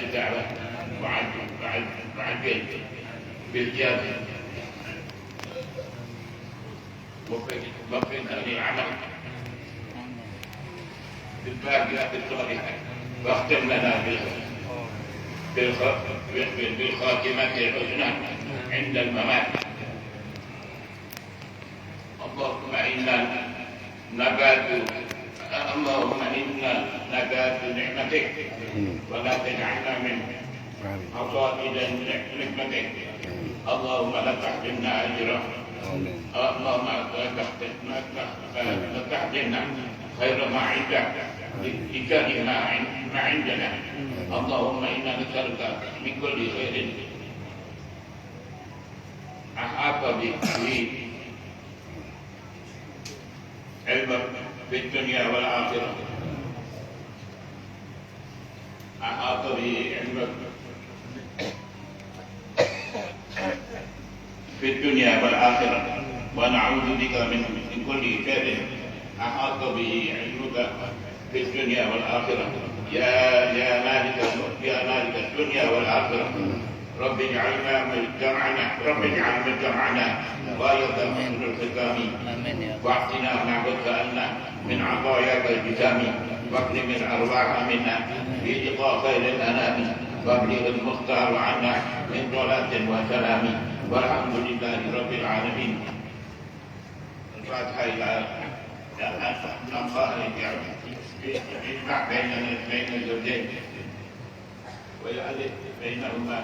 الدعوة وعجل بالجابة وفقنا للعمل بالباقيات الصالحات واختم لنا بالخاتمة الحسنى عند الممات. اللهم إنا نبات نعمتك ولا تجعلنا من حصائد نعمتك. اللهم لا تحرمنا أجره. اللهم لا تحرمنا خير ما عندك لكره ما عندنا. اللهم إنا نسألك من كل خير أحاط به علمك في الدنيا والآخرة. أحاط به علمك في الدنيا والآخرة ونعوذ بك من كل شر أحاط به علمك في الدنيا والآخرة. يا مالك الدنيا والآخرة رب اجعلنا مجتمعنا وآية من الختام واعطنا ما سألنا من عطاياك الجسام واكرم الأرواح منا بإلقاء خير الأنام وابلغ المختار عنا من صلاة وسلام والحمد لله رب العالمين. الفاتحة إلى الأنصار يجمع بين الزوجين ويؤلف بينهما.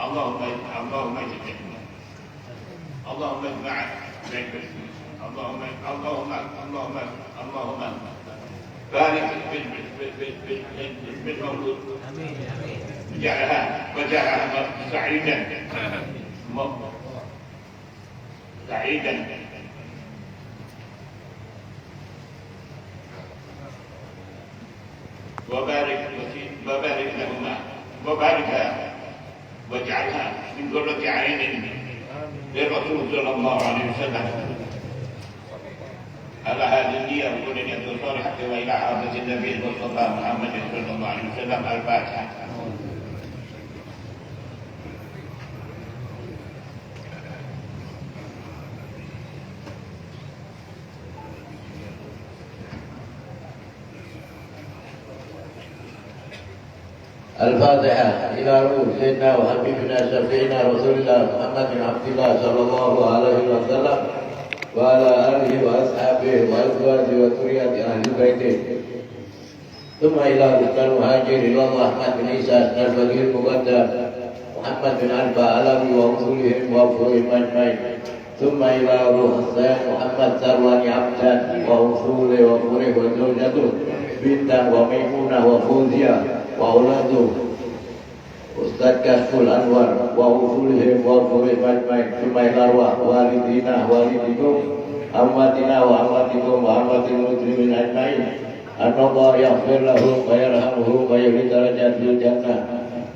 اللهم اجمع اللهم بارك بالمولود وجعلها سعيدا وبارك لهما وباركها واجعلها من قرة عين للرسول صلى الله عليه وسلم. على هذه النية وكل نية صالحة وإلى حضرة النبي المصطفى محمد صلى الله عليه وسلم. الفاتحة. الفاتحة إلى روح سيدنا وحبيبنا شفيعنا رسول الله محمد بن عبد الله صلى الله عليه وسلم وعلى آله وأصحابه وأزواجه وذريته أهل بيته. ثم إلى ركن المهاجر إلى الله أحمد بن عيسى الفقيه المقدم محمد بن عرفة علوي وأصولهم وأبوهم أجمعين. ثم إلى روح السيد محمد سرواني عبدان وأصوله وأبوه وزوجته بنتا وميمونة وفوزية وأولاده أستاذ كشف الأنوار وأصولهم وأبوهم أجمعين. ثم إلى أرواح والدينا والديكم أمواتنا وأمواتكم وأموات المسلمين أجمعين. أن الله يغفر لهم ويرحمهم ويعلي درجات في الجنة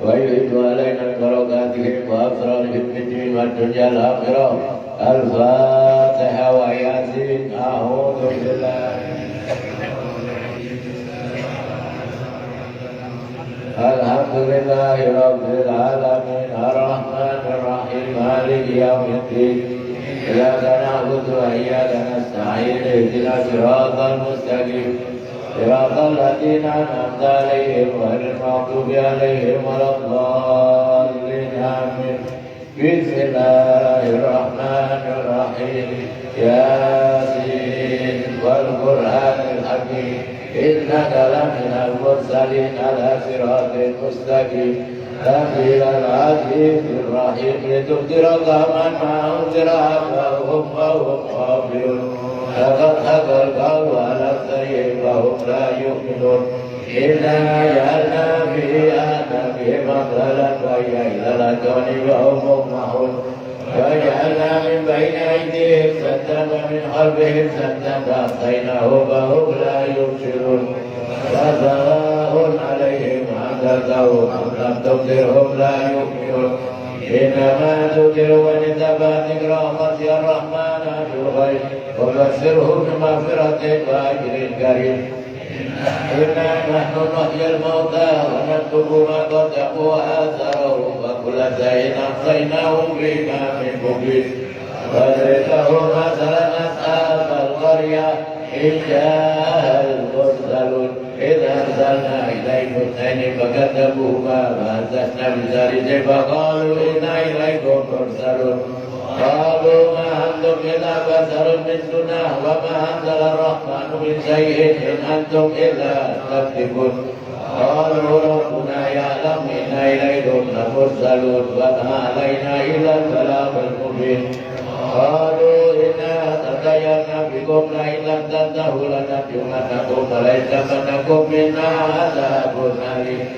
ويعيد علينا بركاتهم وأسرارهم في الدين والدنيا الآخرة. الفاتحة وياسين. أعوذ بالله الحمد لله رب العالمين الرحمن الرحيم مالك يوم الدين إياك نعبد وإياك نستعين اهدنا الصراط المستقيم صراط الذين أنعمت عليهم غير المغضوب عليهم ولا الضالين آمين. بسم الله الرحمن الرحيم. ياسين والقرآن الحكيم إنك لمن المرسلين على صراط مستقيم نبيل العزيز الرحيم لتنذر قوما ما أنذر آباؤهم وهم غافلون لقد حق القول على السيء وهم لا يؤمنون. إنا جعلنا في آدم مثلا وهي إلى الأذقان وهم مقمحون وجعلنا من بين أيديهم سدا ومن خلفهم سدا فأغشيناهم فهم لا يبصرون. وسواء عليهم أنذرتهم أم لم تنذرهم لا يؤمنون. إنما تنذر من اتبع ذكر وخشي الرحمن بالغيب وبشره بمغفرة وأجر كريم. إنا نحن نحيي الموتى ونكتب ما قدموا وآثارهم وكل شيء أحصيناه في إمام مبين واضرب لهم مثلا أصحاب القرية إذ جاء المرسلون إذ أرسلنا إليهم اثنين فكذبوهما فأنزلنا بثالث فقالوا إنا إليكم مرسلون قالوا ما أنتم إلا بشر مثلنا وما أنزل الرحمن من شيء إن أنتم إلا تكذبون قالوا ربنا يعلم إنا إليكم لمرسلون وما علينا إلا البلاغ المبين قالوا إنا تطيرنا بكم لئن لم تنتهوا لنرجمنكم وليمسنكم منا عذاب أليم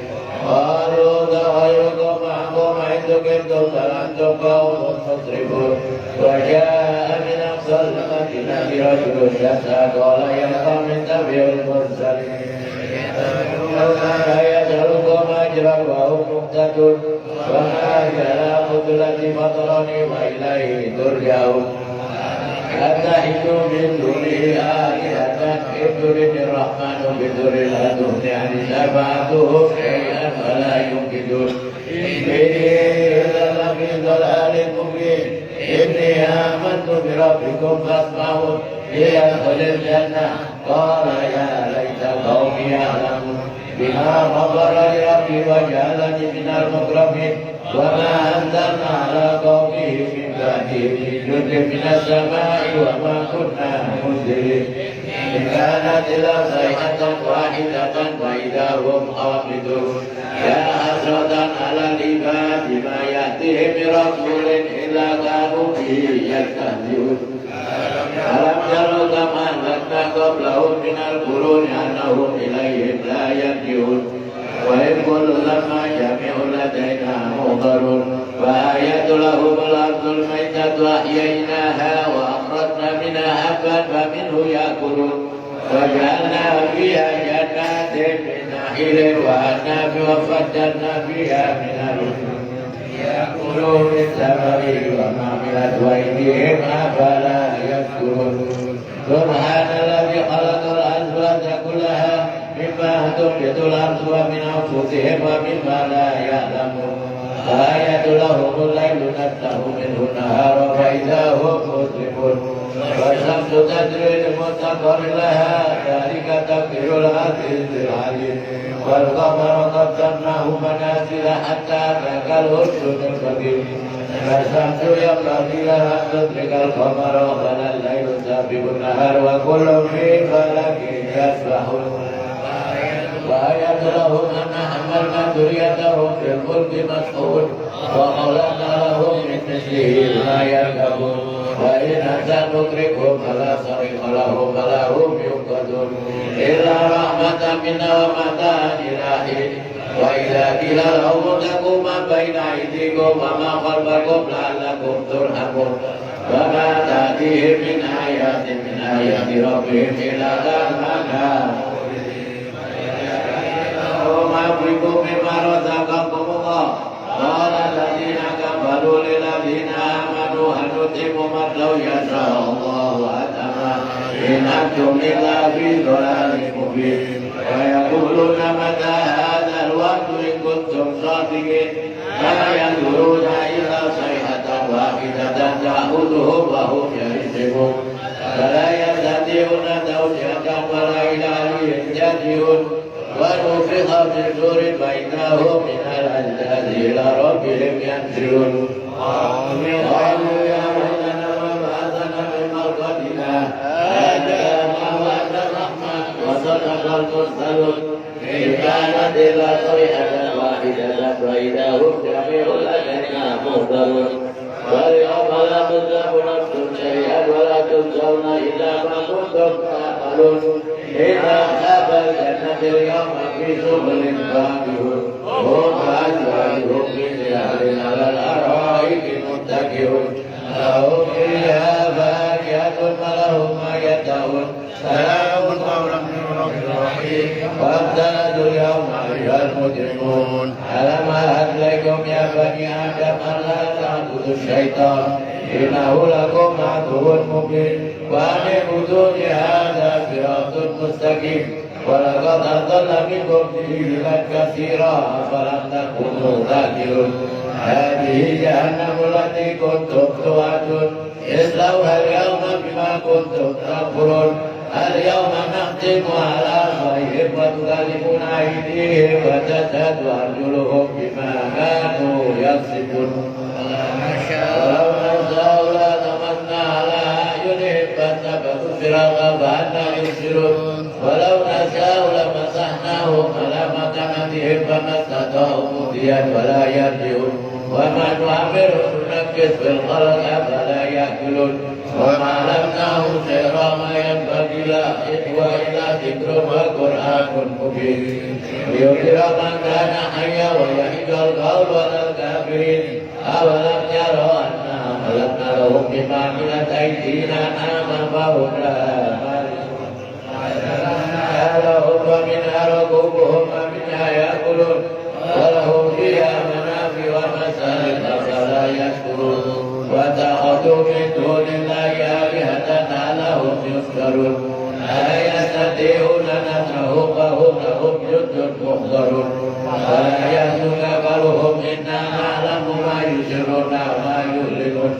قالوا تغيركم معكم حيث كنتم فأنتم قوم مسرفون وجاء من أقصى المدينة رجل يسعى قال يا قوم اتبعوا المرسلين وما يسألكم أجرا وهم مهتدون وما كلام الذي فطرني وإليه ترجعون أتخذوا من دونه آلهة إن يرد الرحمن بضر لا تغن عن شفاعتهم شيئا ولا ينقذون إني إذا لفي ضلال مبين إني آمنت بربكم فاسمعون ليدخل الجنة قال يا ليت قومي يعلمون بما غفر لي ربي وجعلني من المكرمين وما أنزلنا على قومه من بعده من جند من السماء وما كنا منزلين إن كانت إلا صيحة واحدة فإذا هم خامدون يا حسرة على العباد ما يأتيهم من رسول إلا كانوا به يستهزئون ألم يروا كما أهلكنا قبلهم من القرون أنهم إليهم لا يرجعون وإن كل لما جميع لدينا محضرون وآية لهم الأرض الميتة أحييناها وأخرجنا منها حبا فمنه يأكلون وجعلنا فيها جنات من نخيل وأعناب وفجرنا فيها من العيون يأكلوا من ثمره وما عملت أيديهم أفلا يشكرون سبحان الذي خلق الأزواج كلها مما تنبت الأرض ومن أنفسهم ومما لا يعلمون آية لهم الليل نسلخ منه النهار فإذا هم مسلمون والشمس تجري لمستقر لها ذلك تقدير العزيز العليم والقمر قدرناه منازل حتى ذاك الأرشد القديم فالشمس ينبغي لها أن تدرك القمر ولا الليل سابق النهار وكل في فلك يسبحون وآية لهم أن حملنا ذريتهم في الفلك مسحون وخلقنا لهم من مثله ما يركبون وإن سنتركهم فلا صريخ لهم ولا هم ينقذون إلا رحمة منا ومتاعا إلى حين وإذا قيل لهم اتقوا ما بين أيديكم وما خلفكم لعلكم ترحمون وما تأتيهم من آيات ربهم إلا دمنا وما أنفقوا مما رزقكم الله قال الذين كفروا للذين آمنوا هل نتم من لو يشاء الله أتما إن أنتم إلا في ضلال مبين ويقولون متى هذا الوعد إن كنتم صادقين ما ينظرون إلا صيحة واحدة تأخذهم وهم يحسبون فلا يستطيعون توجيها ولا إلى عليهم يرجعون ونفخ في الصور فإنهم من الأجداث إلى ربهم ينزلون قالوا يا ويلنا وبعثنا من مرقدنا هذا ما وعد الرحمن وصدق المرسلون إن كانت إلا صيحة واحدة فإذا هم جميع لدينا محضرون واليوم لا تظلم نفس شيئا ولا تجزون إلا ما كنتم تعملون إن أصحاب الجنة اليوم في سبل فاكهون هم وأزواجهم بظلال على الأرائك متكئون لهم فيها فاكهة ولهم ما يدعون سلام قولا من رب رحيم وابتلوا اليوم أيها المجرمون ألم أعهد لكم يا بني آدم ألا تعبدوا الشيطان إنه لكم عدو مبين وأن اعبدوني هذا صراط مستقيم ولقد أضل منكم جبلا كثيرا أفلم تكونوا تعقلون هذه جهنم التي كنتم توعدون اصلوها اليوم بما كنتم تكفرون اليوم نختم على أفواههم وتكلمنا أيديهم وتشهد أرجلهم بما كانوا يكسبون ولو نشاء لطمسنا على أعينهم فاتبعوا الصراط فأنى يبصرون ولو نشاء لمسحناهم على مكانتهم فما استطاعوا مضيا ولا يرجعون وما نعمرهم ننكس في الخلق فلا يأكلون وما علمناهم سحرا ما ينبغي له إن هو إلا ذكر وقرآن مبين لينذر من كان حيا ويحيق القول على الكافرين أولم يروا أنا خلقنا لهم مما عملت أيدينا أنعاما فهم لها لهم ومنها ركوبهم ومنها يأكلون ولهم فيها منافع ومسالك فلا يشكرون واتخذوا من دون الله آلهة لعلهم يذكرون ألا يستطيعون نصرهم وهم لهم جند محضرون ولا يحزنك قولهم إنا نعلم ما يسرون وما يعلنون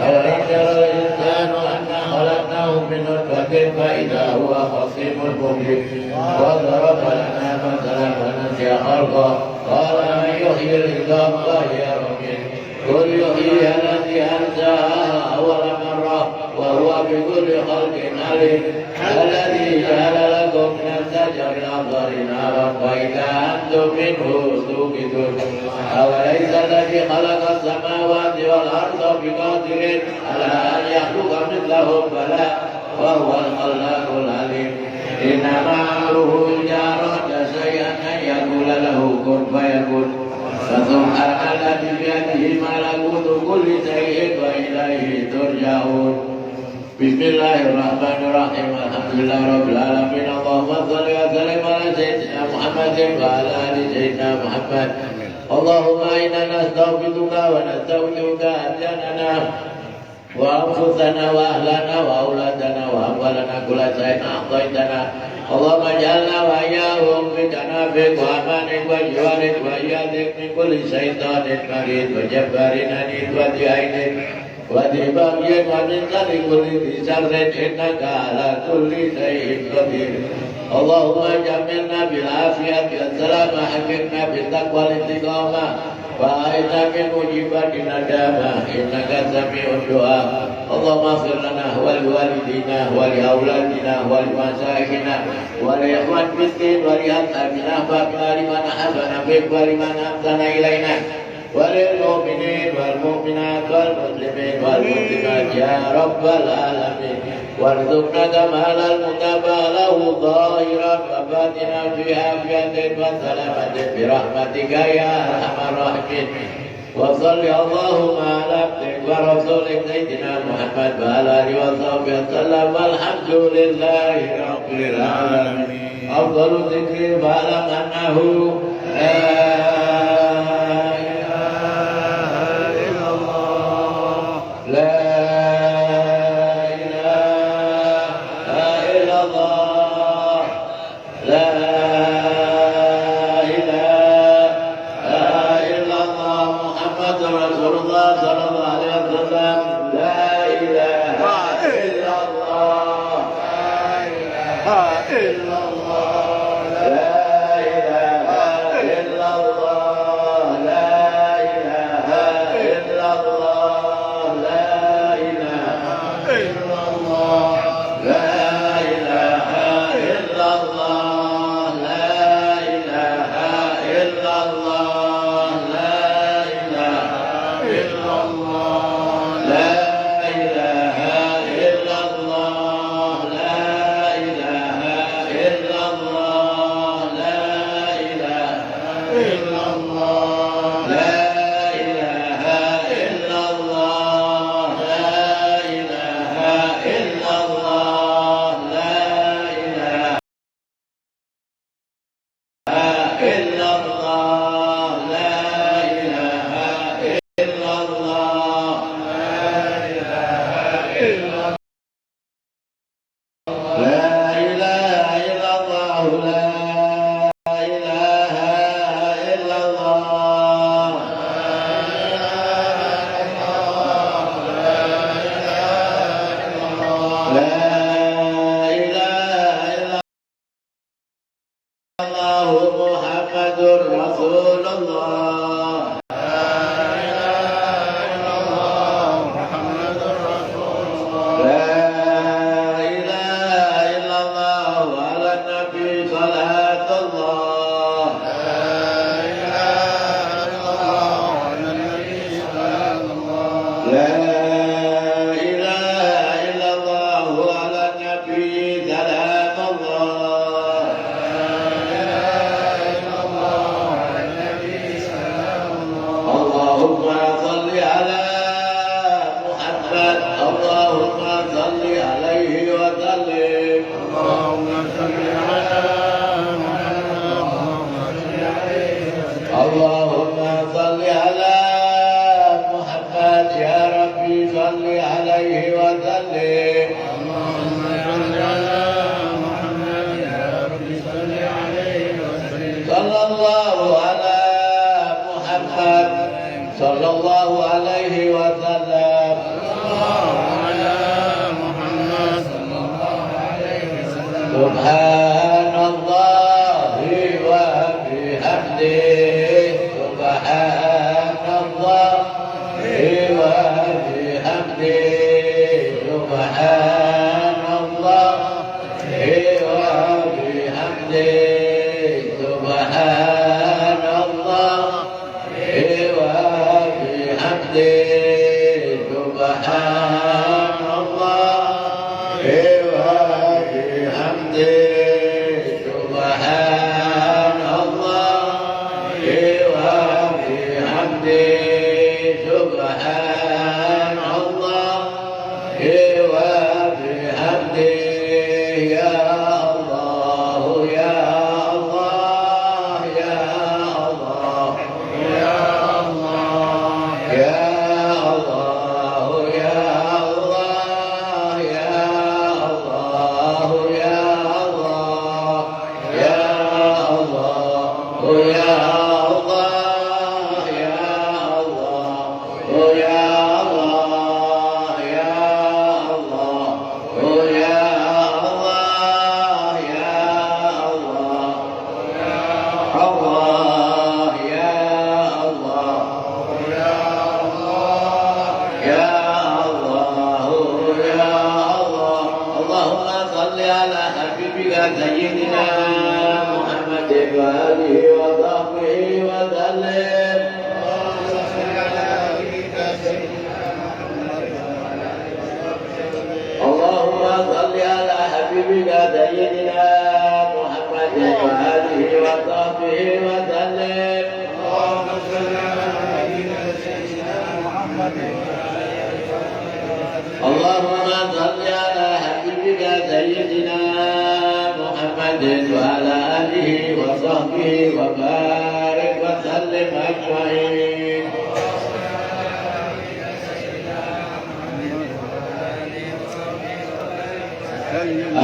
أولئك يرى الإنسان أنا خلقناه من نطفة فإذا هو خصيم مبين وضرب لنا مثلا ونسي خلقه قال من يحيي العظام وهي رميم قل يحييها الذي أنشأها أول مرة وهو بكل خلق عليم الذي جعل لكم من الشجر الأخضر نارا وإذا أنتم منه توقدون أوليس الذي خلق السماوات والأرض بقادر على أن يخلق مثلهم بلى وهو الخلاق العليم إنما أمره إذا أراد شيئا أن يقول له كن فيكون فسبحان الذي بيده ملكوت كل شيء وإليه ترجعون بسم الله الرحمن الرحيم الحمد لله رب العالمين اللهم صل وسلم على سيدنا محمد وعلى آل سيدنا محمد اللهم إنا نستغفرك ونستودعك أنجاننا وأنفسنا وأهلنا وأولادنا وأموالنا كل شيء أعطيتنا اللهم اجعلنا وإياهم بجنابك وأمانك وجوارك وإيادك من كل شيطان مريض وجبار عنيد وذي عين وذي بغي ومن شر كل ذي شر إنك على كل شيء قدير اللهم جملنا بالعافية والسلامة حكمنا بالتقوى والاستقامة وأعذنا من موجبات الندامة إنك سميع الدعاء اللهم اغفر لنا ولوالدينا ولأولادنا ولمشايخنا ولإخوان المسكين ولأصحابنا فاغفر لمن أحبنا بك ولمن أحسن إلينا وللمؤمنين والمؤمنات والمسلمين والمسلمات يا رب العالمين وارزقنا كمال المتابعة له ظاهرا وباطنا في عافية وسلامة برحمتك يا أرحم الراحمين وصل اللهم على عبدك ورسولك سيدنا محمد وعلى آله وصحبه وسلم والحمد لله رب العالمين أفضل ذكر فاعلم أنه لا لا إله إلا الله Muhammadur Rasulullah.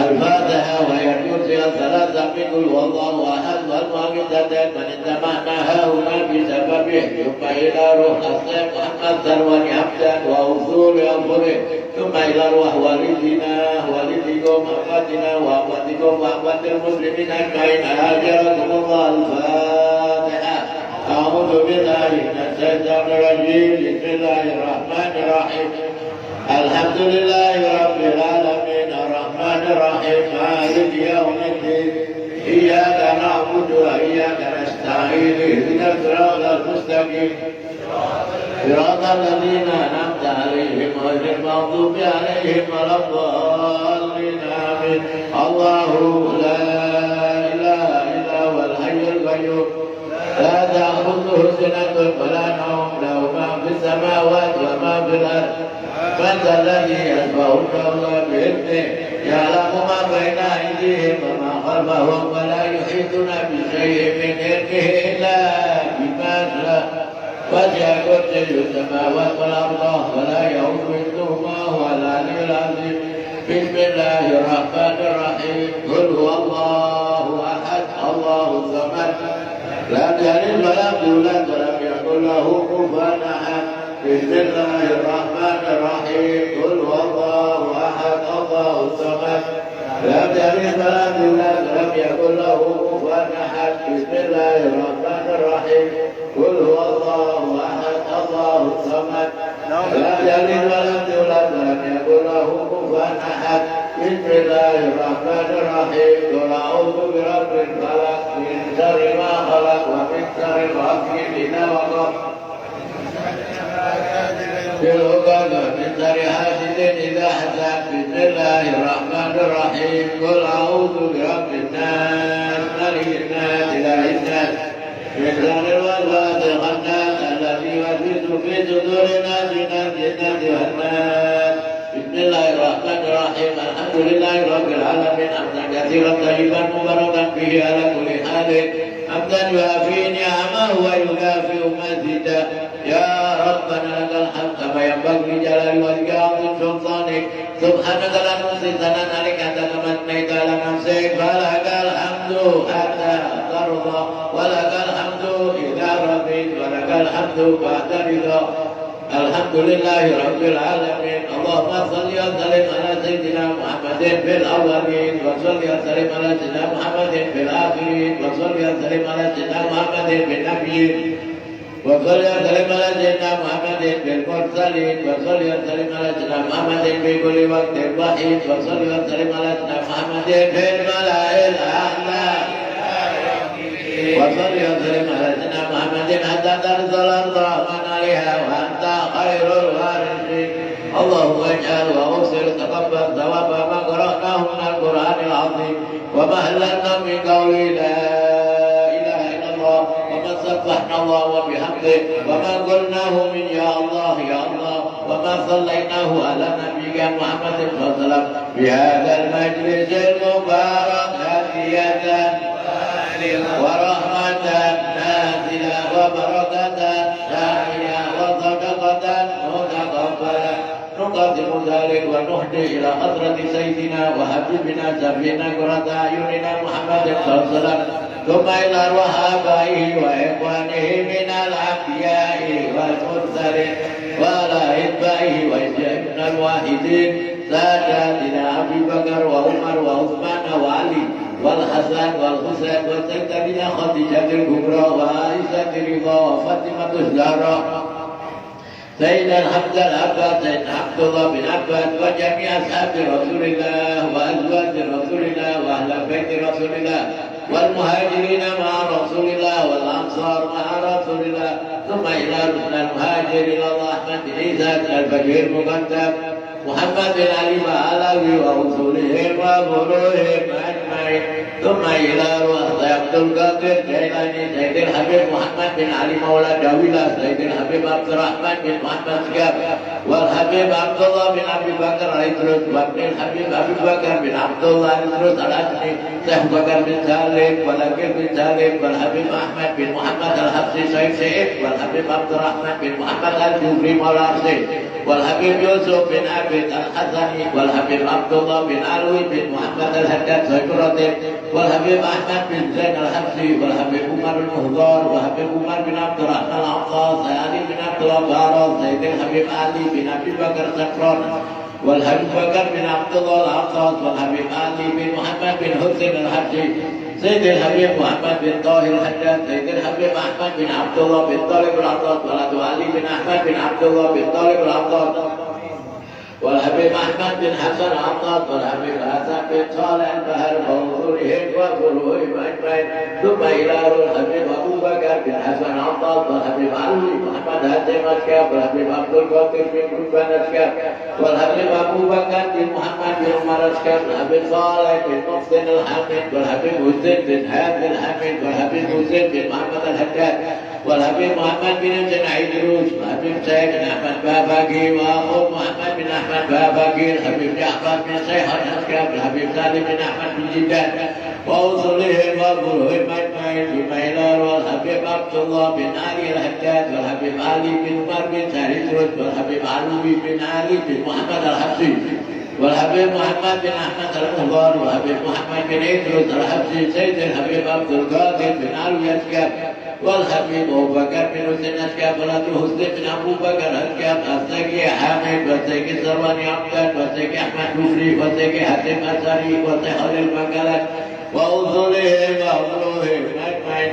الفاتحة ويجوز ثلاثة منه والله أحد والمعجزتين من انتمعنا هنا بسببه ثم إلى روح الشيخ محمد ثروت حمدان وأصول أمره ثم إلى روح والدنا والدكم أخواتنا وأخواتكم وأخوات المسلمين أجمعين أجركم الله الفاتحة. أعوذ بالله من الشيطان الرجيم بسم الله الرحمن الرحيم الحمد لله رب العالمين الرحمن الرحيم مالك يوم الدين إياك نعبد وإياك نستعين اهدنا الصراط المستقيم صراط الذين أنعمت عليهم غير المغضوب عليهم ولا الضالين آمين. الله لا إله إلا هو الحي القيوم لا تأخذه سنة ولا نوم له ما في السماوات وما في الأرض من ذا الذي يشفع عنده بإذنه يعلم ما بين أيديهم وما خلفهم ولا يحيطون بشيء من علمه إلا بما شاء وسع كرسيه السماوات والأرض ولا يؤوده حفظهما وهو العلي العظيم. بسم الله الرحمن الرحيم قل هو الله أحد الله الصمد لم يلد ولم يولد ولم يكن له كفوا أحد. بسم الله الرحمن الرحيم قل هو الله أحد الله الصمد لم يلد ولم يولد ولم يكن له كفوا أحد. بسم الله الرحمن الرحيم. قل هو الله أحد الله الصمد لم يلد ولم يولد ولم يكن له كفوا أحد. بسم الله الرحمن الرحيم. قل أعوذ برب الفلق من شر ما خلق ومن شر غاسق إذا وقب من شر حاسد إذا حسد. بسم الله الرحمن الرحيم. قل أعوذ برب الناس ملك الناس إله الناس من شر الوسواس الخناس الذي يوسوس في صدور الناس من الجنة والناس. بسم الله الرحمن الرحيم. الحمد لله رب العالمين حمدا كثيرا طيبا مباركا فيه على كل حال حمدا يوافي نعمه ويكافئ مزيدا. يا ربنا لك الحمد كما ينبغي لجلال وجهك وعظيم سلطانك. سبحانك لا نحصي ثناء عليك أنت كما أثنيت على نفسك. فلك الحمد حتى ترضى ولك الحمد إذا رضيت ولك الحمد بعد رضا. الحمد لله رب العالمين. اللهم صل وسلم على سيدنا محمد في الأولين وصل وسلم على سيدنا محمد في الآخرين وصل وسلم على سيدنا محمد في النبيين وصل وسلم على سيدنا محمد في المرسلين وصل وسلم على سيدنا محمد في كل وقت وحيد وصل وسلم على سيدنا محمد في الملأ الأعلى وصل وسلم على سيدنا محمد حتى ترضى الأرض ومن عليها وأنت خير الوارثين. اللهم اجعل واغفر تقبل ثواب ما قرأناه من القرآن العظيم وما أهللنا من قول لا إله إلا الله وما سبحنا الله وبحمده وما قلناه من يا الله يا الله وما صليناه على نبيك محمد صلى الله عليه وسلم بهذا المجلس المبارك هدية ورحمة نازلة وبركة شاملة وصدقة متقبلة. نقدم ذلك ونهدي إلى حضرة سيدنا وحبيبنا سفينا قرة أعيننا محمد صلى الله عليه وسلم ثم إلى أرواح آبائه وإخوانه من الأنبياء والمرسلين وعلى أتباعه وإخواننا الواحدين ساداتنا أبي بكر وعمر وعثمان وعلي والحسن والحسين وسيدنا خديجة الكبرى وعائشة رضا وفاطمة الزهراء سيدنا حمزة العباس سيدنا عبد الله بن عباس وجميع أصحاب رسول الله وأزواج رسول الله وأهل بيت رسول الله والمهاجرين مع رسول الله والأنصار مع رسول الله ثم إلى رسل المهاجر إلى الله أحمد بن عيسى الفقيه المقدم محمد بن علي وآله ورسولهم وبروهم أجمعين ثم إلى روح عبد القادر جيلاني سيد الحبيب محمد بن علي مولى داويلة سيد الحبيب عبد الرحمن بن محمد سكاب والحبيب عبد الله بن أبي بكر الإدريس وابن الحبيب أبي بكر بن عبد الله الإدريس الأسني شيخ بكر بن سالم والأكيل بن سالم والحبيب أحمد بن محمد الحبسي شيخ سعيد والحبيب عبد الرحمن بن محمد الجوفري مولى الحسين والحبيب يوسف بن عبد الحسني والحبيب عبد الله بن علوي بن محمد الهداد سيكرتي والحبيب أحمد بن زين الحبسي والحبيب عمر المهضار والحبيب عمر بن عبد الرحمن العطاس علي بن عبد الله سيد الحبيب علي بن أبي بكر سكران والحبيب بكر بن عبد الله العطاس والحبيب علي بن محمد بن حسين الحبسي سيد الحبيب محمد بن طاهر الحداد سيد الحبيب أحمد بن عبد الله بن طالب العطاس ولد علي بن أحمد بن عبد الله بن طالب العطاس والحبيب أحمد بن حسن عطاس والحبيب حسن بن صالح البهر وظهورهم وفروعهم أجمعين ثم إلى الحبيب أبو بكر بن حسن عطاس والحبيب علي محمد هاشم أشكاب والحبيب عبد القادر بن ربان أشكاب والحبيب أبو بكر بن محمد بن عمر أشكاب والحبيب صالح بن محسن الحميد والحبيب حسين بن حاتم الحميد والحبيب حسين بن محمد الحداد والحبيب محمد بن حسين عيدروس والحبيب سيد بن أحمد باباكي وأخوه محمد بن أحمد باباكي الحبيب جعفر بن سيحان أسكاب الحبيب سالم بن أحمد بن جدان وأوصلهم وأبوهم أجمعين ثم إلى والحبيب عبد الله بن علي الحداد والحبيب علي بن عمر بن سعيد والحبيب علوي بن علي بن محمد الحبسي والحبيب محمد بن أحمد المهضار والحبيب محمد بن إدريس الحبشي سيد الحبيب عبد القادر بن علوي أشكاب والحبيب أبو بكر بن حسين أشكاب ولده حسين بن أبو بكر أشكاب السيكي حامد والسيكي سرواني عبدان والسيكي أحمد كفري والسيكي حاتم أسري والسيكي خليل مكالك وأصولهم وأصولهم أجمعين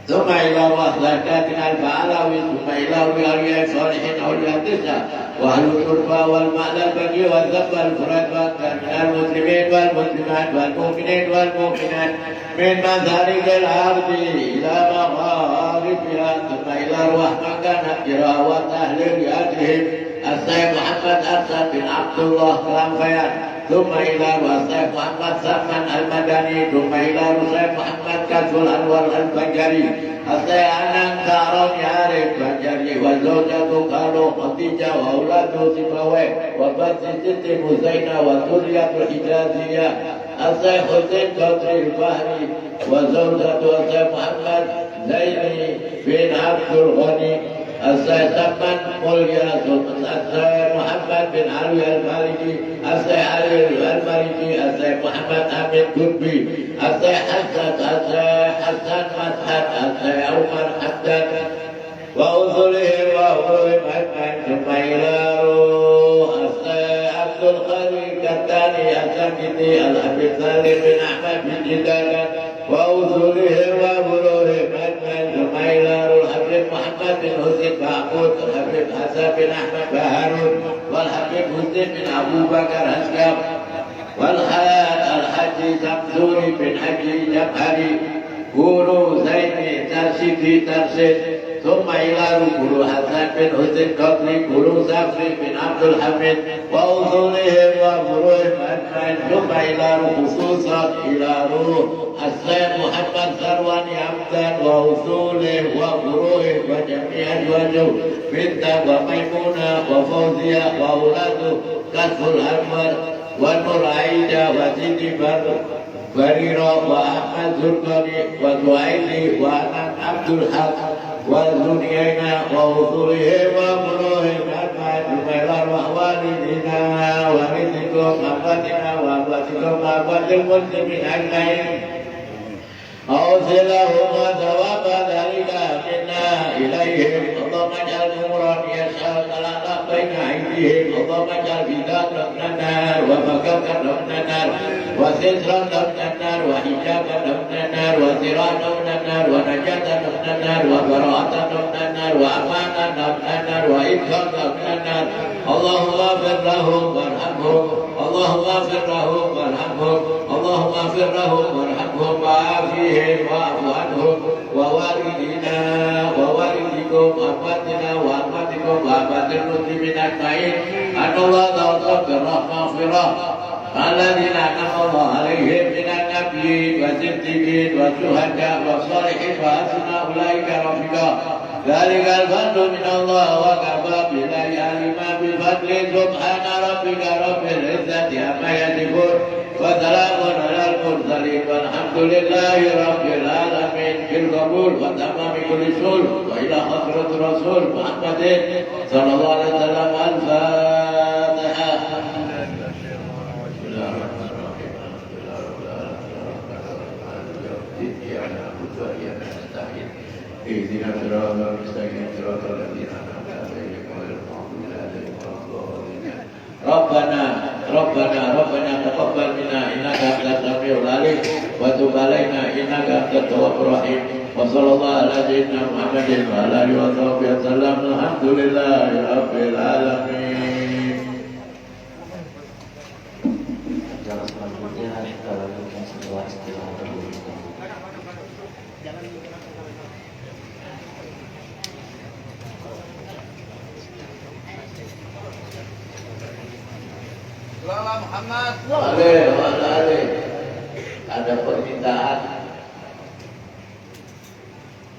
ثم إلى وحداتنا الفعلاوي ثم إلى أولياء الصالحين أولياء التسعة وأهل التربة والمعنى البقي والذنب والفرد والكرم من المسلمين والمسلمات والمؤمنين والمؤمنات من مشارق الأرض إلى مغاربها ثم إلى أرواح من كانت قراءة أهل ريادهم السيد محمد أرسل بن عبد الله رمفيان ثم إلى الشيخ محمد سلمان المدني ثم إلى الشيخ محمد كشف الأنور البنجري الشيخ أنان كارون عارف بنجري وزوجته قالوا خديجة وأولاده سيبويه وبنت ست مزينة وذرية الحجازية الشيخ حسين قدري البحري وزوجته الشيخ محمد زيني بن عبد الغني الشيخ سلمان موليا الشيخ محمد بن علوي المالكي الشيخ علي المالكي الشيخ محمد أمين قطبي الشيخ حسن مسعد الشيخ عمر حمدان وأصولهم وأصولهم أجمعين ثم إلى روح الشيخ عبد القادر الكتاني السكتي الحبيب سالم بن أحمد بن جدالة وأصولهم وأصولهم أجمعين ثم إلى روح الحبيب محمد بن حسين معقود الحبيب حسن بن أحمد بهارون والحبيب حسين بن أبو بكر أشكاب والحاج سمسوري بن حجي جبهري guru Zaini Tarsidi Tarsid ثم إلى guru Hasan bin Husin Qadri guru Safri bin Abdul Hamid وأصولهم وفروعهم أجمعين ثم إلى خصوصا إلى روح السيد محمد ثرواني عبدان وأصوله وفروعه وجميع أزواجه بنت وميمونة وفوزية وأولاده كشف الأنور ونور عيدة وسيدي بريرة وأحمد زرقاني وزهيلي وأنان عبد الحق وزنينا وأصولهم وفروعهم أجمعين ثم إلى أرواح والدينا ورزقكم أخواتنا وأخواتكم وأخوات المسلمين أجمعين أوصلهم وثواب ذلك منا إليهم اللهم اجعل نورا يشاء لنا بين أيديهم اللهم اجعل بداية من النار ومكانا من النار وسترا من النار وحجابا من النار وسراجا من النار ونجاة من النار وبراءة من النار وأمانا من النار وإدخالا من النار اللهم اغفر لهم وارحمهم اللهم اغفر لهم وارحمهم اللهم اغفر لهم وارحمهم وعافيهم واعف عنهم ووالدينا ووالدكم وأخواتنا وأخواتكم وأخوات المسلمين أجمعين أن الله توفى بالرحمة مغفرة الذين أنعم الله عليهم من النبيين والصديقين والشهداء والصالحين وحسن أولئك رفيقا ذلك الفضل من الله وكفى بالله عليما بالفضل سبحان ربك رب العزة عما يصفون وسلام على المرسلين والحمد لله رب العالمين بالقبول وتمام كل شؤون وإلى حضرة رسول محمد صلى الله عليه وسلم الفاتحة. اهدنا الصراط المستقيم صراط الذين أنعمت عليهم غير المغضوب عليهم ولا الضالين. ربنا تقبل منا إنك أنت السميع العليم وتب علينا إنك أنت التواب الرحيم وصلى الله على سيدنا محمد وعلى آله وصحبه وسلم الحمد لله رب العالمين. Muhammad. Ada permintaan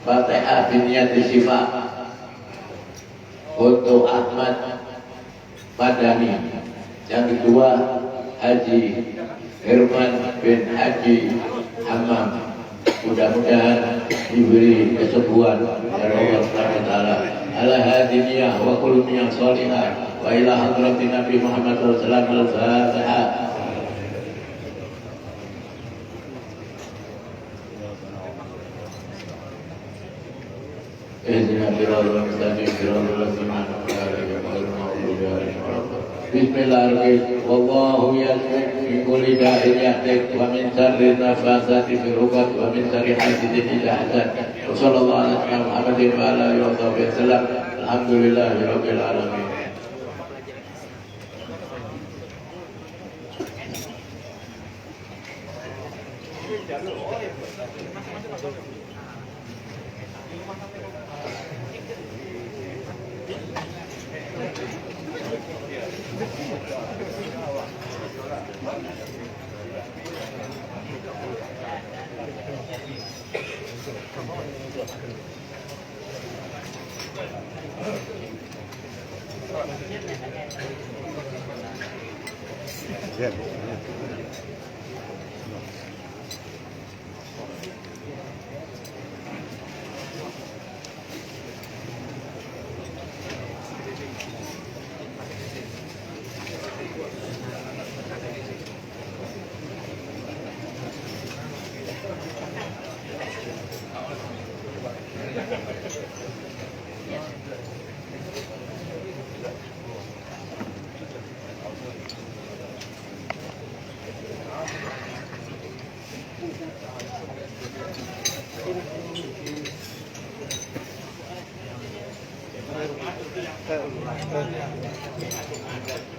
Fatihah biniyati syifa untuk Ahmad Madani. Yang kedua Haji Herman bin Haji Hammam. Mudah-mudahan diberi kesembuhan dari Allah Subhanahu wa taala. Ala hadiniyah wa kulumiyah salihah. وإلى حضرة النبي محمد صلى الله عليه وسلم. الفاتحة. اهدنا صراط المستقيم صراط الذين أنعمت عليهم غير المغضوب عليهم ولا الضالين. Bismillahirrahmanirrahim. Wallahu yasmik min kulli da'in yahdik wa min syarri nafasati fil 'uqad wa min syarri hasidin idza hasad. Wa sallallahu ala sayyidina Muhammadin wa ala alihi wa sahbihi wasallam. Alhamdulillahirabbil alamin.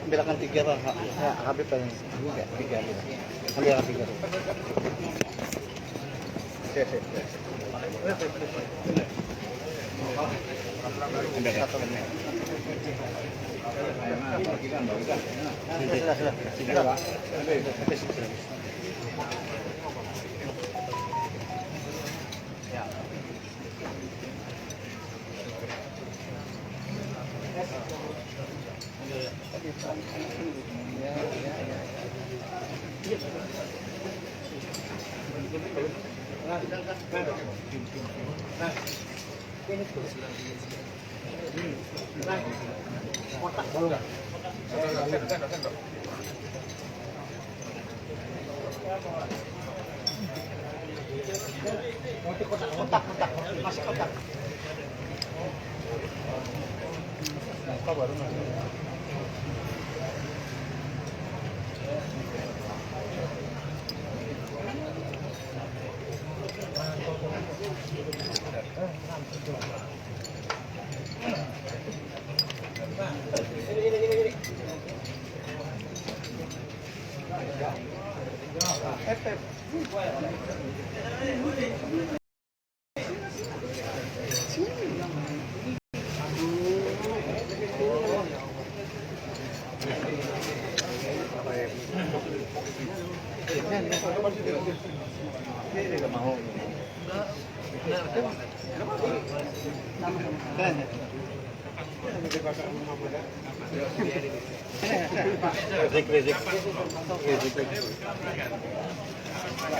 Ambilkan 3 lah, Habib paling enggak 3 ambilkan 3. Kotak, masih kotak. Apa baru masuk?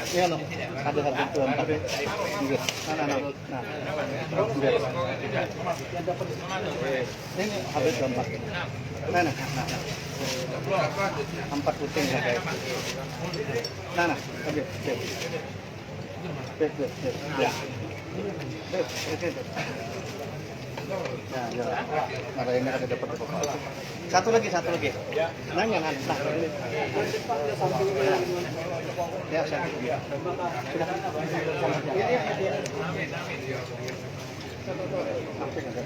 Iya loh, ada satu nah, ini habis gambar. Nah, 4 puting ya kayak. Nah, oke. Ya. Ya. Maka ini ada dapat apa? Satu lagi. Nanya kan. Nah. Ya, satu. Sudah. Ya. Sampai enggak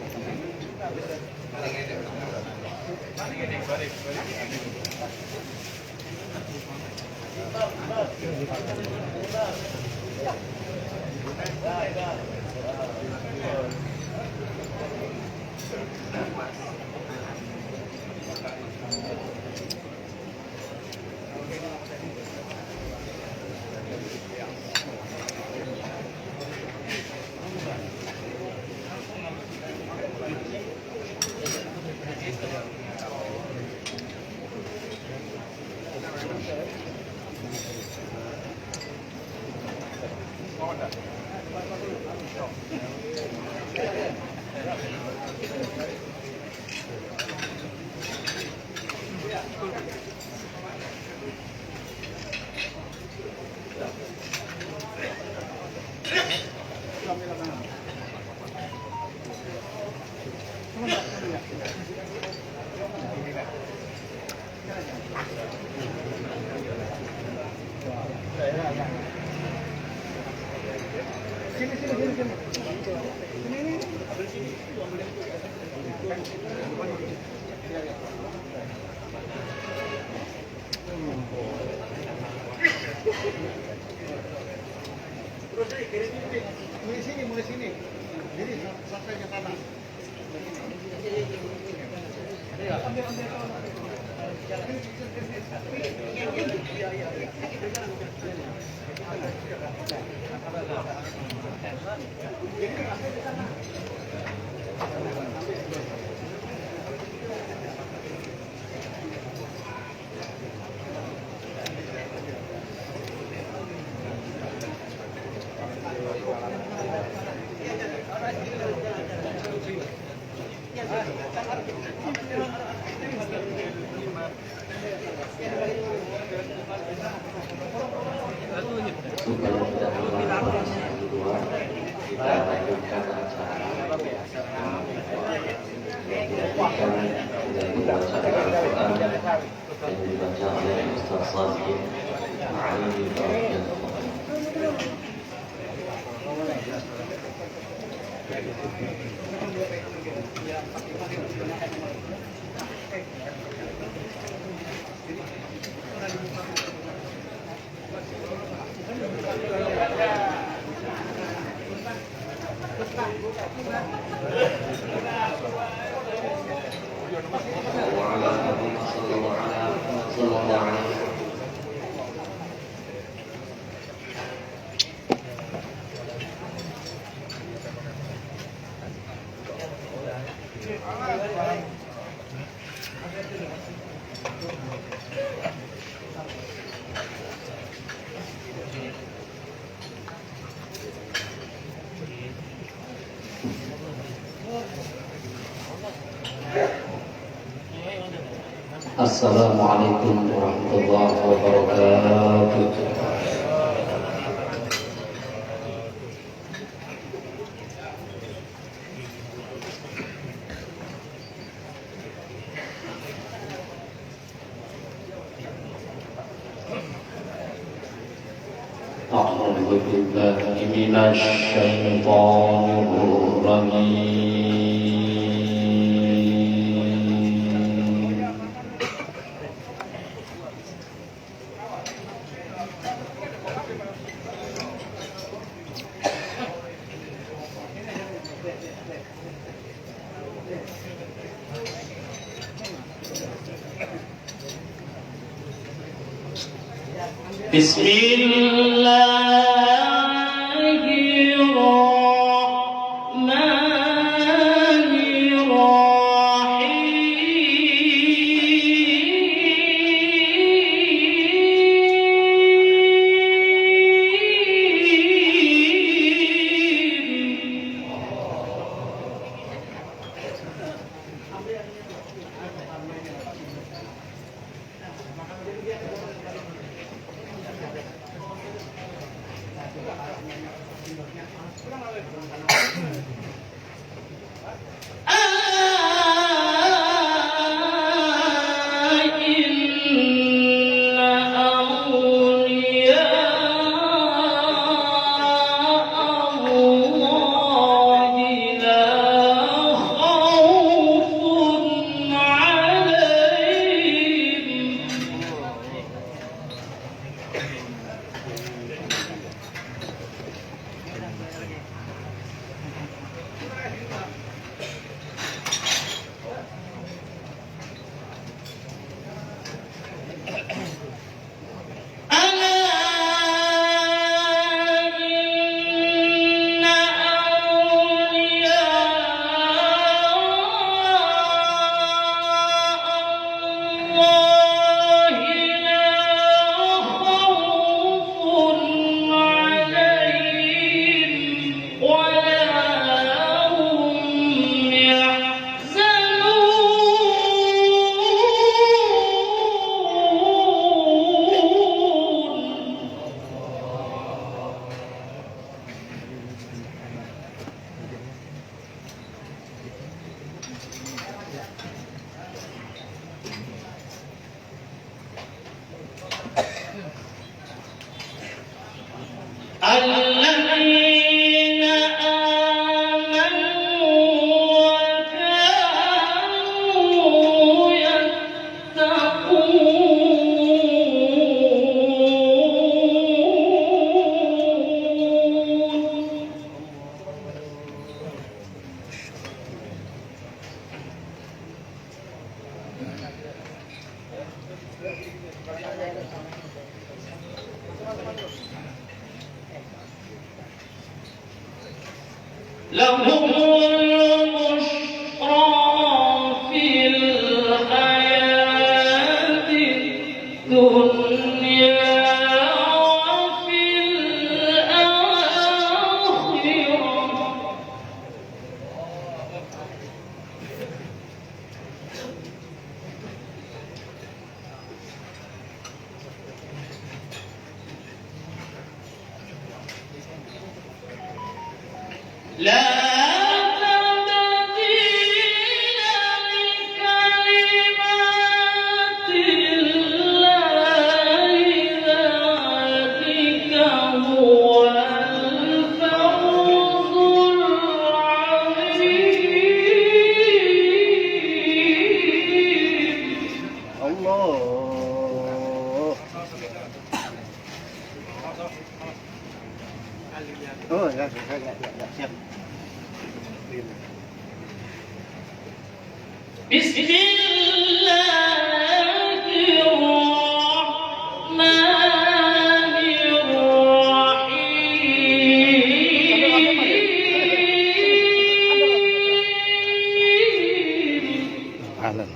Mulai sini. Jadi sampai ke sana. Supaya tidak terlalu di luar, kita lanjutkan acara. Kita dibaca Al-Quran yang dibaca oleh Ustaz Salim alaihi rahmatullah. Assalamualaikum warahmatullahi wabarakatuh. A'udzu billahi minasy syaithanir rajim. لهم البشرى في الحياة الدنيا وفي الآخرة لا تبديل لكلمات الله ذلك هو الفوز العظيم. الله. Oh ya, siap. بسم الله الرحمن الرحيم. Alan.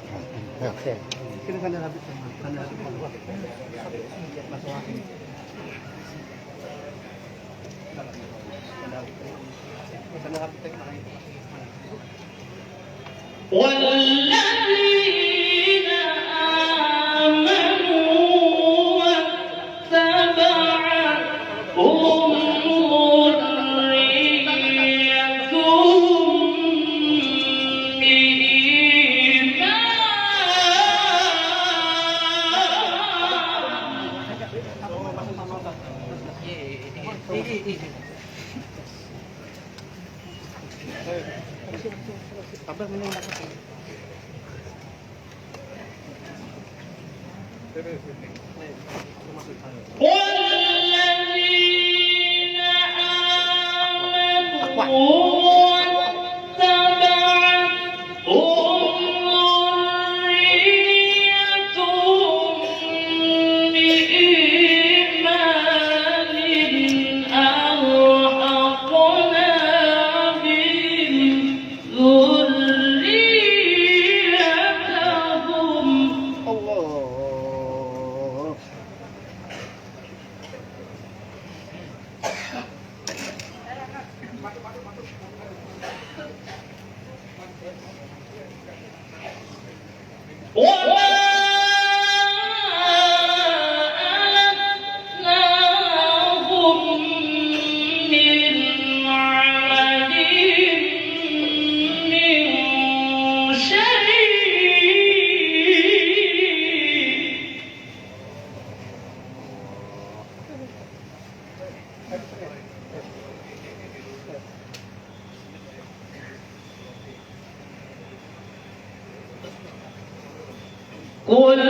Oke. Sini kan habis. والذين آمنوا واتبعتهم ذريتهم بإيمان Abang minum والذين آمنوا واتبعتهم ذريتهم بإيمان ألحقنا بهم ذريتهم. Allah. وما ألتناهم من عملهم من شيء. كل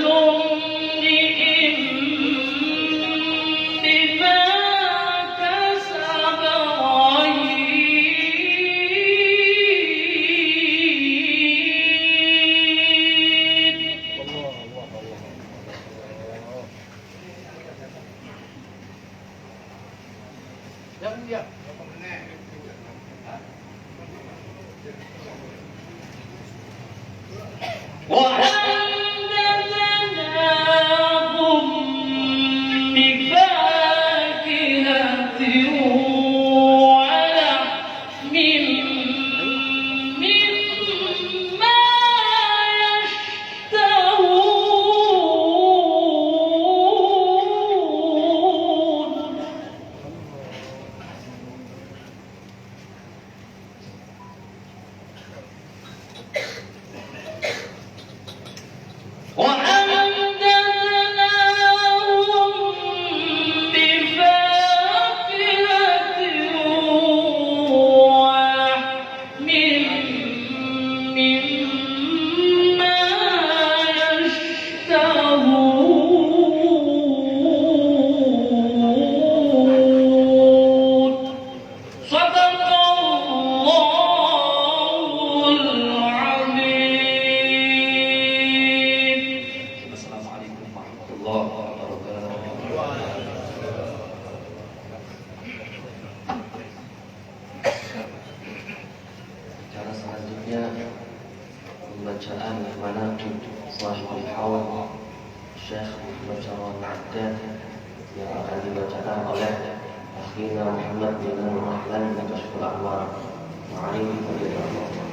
امرئ بما كسب رهين. وأمددناهم بفاكهة ولحم مما يشتهون. وأمددناهم بفاكهة ولحم bacaan manaqib Shahibul Hawl Syekh Muhammad Syarwan Ma'addad yang akan dibacakan oleh Akhina Muhammad bin Rahlan bin Kashful Anwar. Ma'alaikum warahmatullahi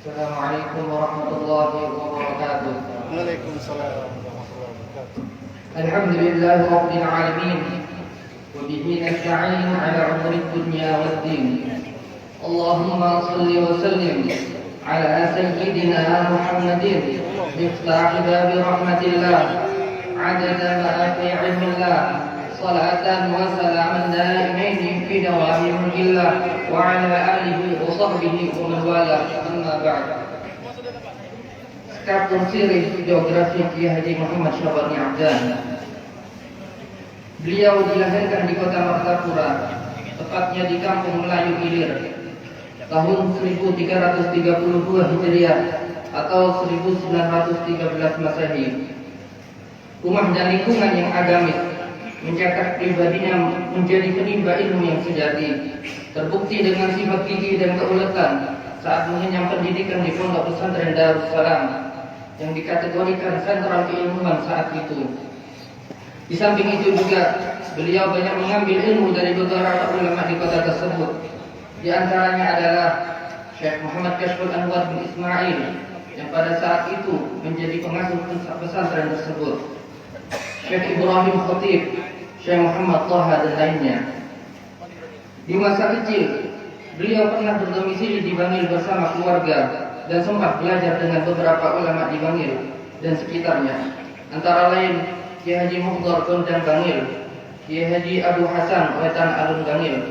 Assalamualaikum warahmatullahi wabarakatuh. Waalaikumsalam warahmatullahi wabarakatuh. Alhamdulillah rabbil alamin wa bihi nasta'in 'ala umuri dunya waddin. Allahumma shalli wa sallim 'ala sayyidina Muhammadin miftah babi rahmatillah 'adada ma fi 'ilmillah. Salatan wa salaman daimain fi dawami mulkillah wa ala alihi wa sahbihi wa man wala, amma ba'd. Kapten Sirih Geografi Kiai Haji Muhammad Syarwan Ma'addad. Beliau dilahirkan di kota Martapura, tepatnya di kampung Melayu Ilir, tahun 1332 Hijriah atau 1913 Masehi. Rumah dan lingkungan yang agamis mencetak pribadinya menjadi penimba ilmu yang sejati, terbukti dengan sifat gigih dan keuletan saat mengenyam pendidikan di Pondok Pesantren Darussalam yang dikategorikan sentral keilmuan saat itu. Di samping itu juga beliau banyak mengambil ilmu dari beberapa ulama di kota tersebut. Di antaranya adalah Syekh Muhammad Kashful Anwar bin Ismail yang pada saat itu menjadi pengasuh pesantren tersebut, Syekh Ibrahim Khatib, Syekh Muhammad Taha dan lainnya. Di masa kecil, beliau pernah berdomisili di Bangil bersama keluarga dan sempat belajar dengan beberapa ulama di Bangil dan sekitarnya, antara lain Kiai Haji Muhdar Gondang Bangil, Kiai Haji Abu Hasan Wetan Alun Bangil,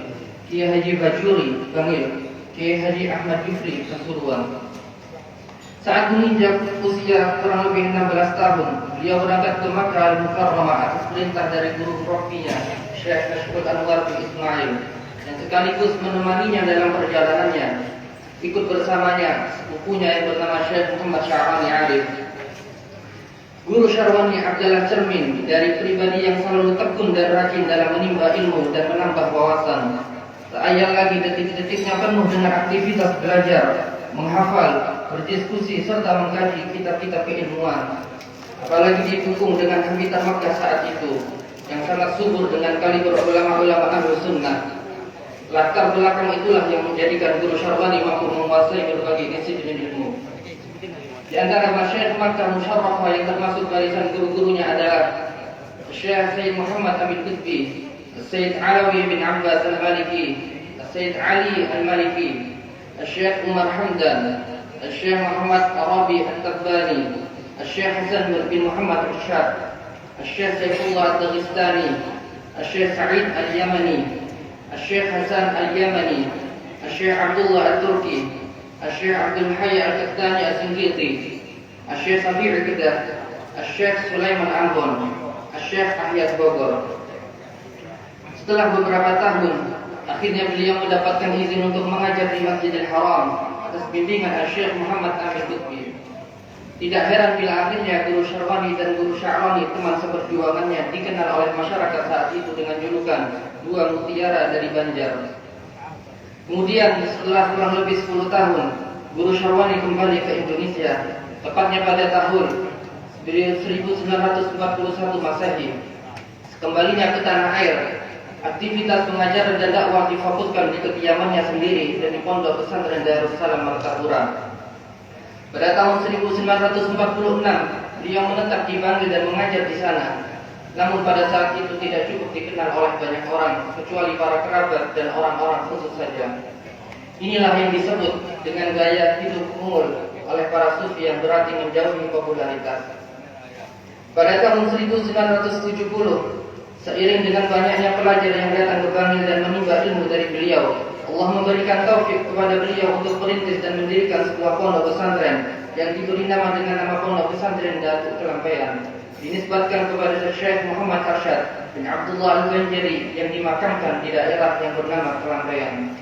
Kiai Haji Bajuri Bangil, Kiai Haji Ahmad Yufri Pasuruan. Saat menginjak usia kurang lebih 16 tahun, beliau berangkat ke Makkah Al-Mukarramah atas perintah dari guru profinya, Syekh Kashful Anwar bin Ismail, yang sekaligus menemaninya dalam perjalanannya. Ikut bersamanya sepupunya yang bernama Syekh Muhammad Syarwani Arif. Guru Syarwani adalah cermin dari pribadi yang selalu tekun dan rajin dalam menimba ilmu dan menambah wawasan. Tak ayal lagi detik-detiknya penuh dengan aktivitas belajar, menghafal, berdiskusi serta mengkaji kitab-kitab keilmuan. Apalagi didukung dengan habitat Makkah saat itu yang sangat subur dengan kaliber ulama-ulama Ahlus Sunnah. Latar belakang itulah yang menjadikan Guru Syarwani mampu menguasai berbagai disiplin ilmu. Di antara masyayikh Makkah Musyarrafah yang termasuk barisan guru-gurunya adalah Syekh Sayyid Muhammad Amin Qutbi, Sayyid Alawi bin Abbas Al-Maliki, Sayyid Ali Al-Maliki, Syekh Umar Hamdan, Syekh Muhammad Arabi Al-Tabbani, Syekh Hasan bin Muhammad Rashad, Syekh Saifullah Al-Daghistani, Syekh Sa'id Al-Yamani, Syekh Hasan Al-Yamani, Syekh Abdullah Al-Turki, Syekh Abdul Hayy Al-Kattani Al-Singhiti, Syekh Sabi' Kedah, Syekh Sulaiman Ambon, Syekh Ahyad Bogor. Setelah beberapa tahun, akhirnya beliau mendapatkan izin untuk mengajar di Masjidil Haram atas bimbingan Syekh Muhammad Amin Qutbi. Tidak heran bila akhirnya Guru Syarwani dan Guru Sya'rani, teman seperjuangannya, dikenal oleh masyarakat saat itu dengan julukan dua mutiara dari Banjar. Kemudian setelah kurang lebih 10 tahun, Guru Syarwani kembali ke Indonesia, tepatnya pada tahun 1941 Masehi. Kembalinya ke tanah air, aktivitas pengajaran dan dakwah difokuskan di kediamannya sendiri dan di Pondok Pesantren Darussalam Martapura. Pada tahun 1946, beliau menetap di Bangil dan mengajar di sana. Namun pada saat itu tidak cukup dikenal oleh banyak orang, kecuali para kerabat dan orang-orang khusus saja. Inilah yang disebut dengan gaya hidup umul oleh para sufi yang berarti menjauhi popularitas. Pada tahun 1970, seiring dengan banyaknya pelajar yang datang ke Bangil dan menimba ilmu dari beliau, Allah memberikan taufik kepada beliau untuk merintis dan mendirikan sebuah pondok pesantren yang diberi nama dengan nama Pondok Pesantren Datuk Kelampean, dinisbatkan kepada Syekh Muhammad Arsyad bin Abdullah Al-Banjari yang dimakamkan di daerah yang bernama Kelampean.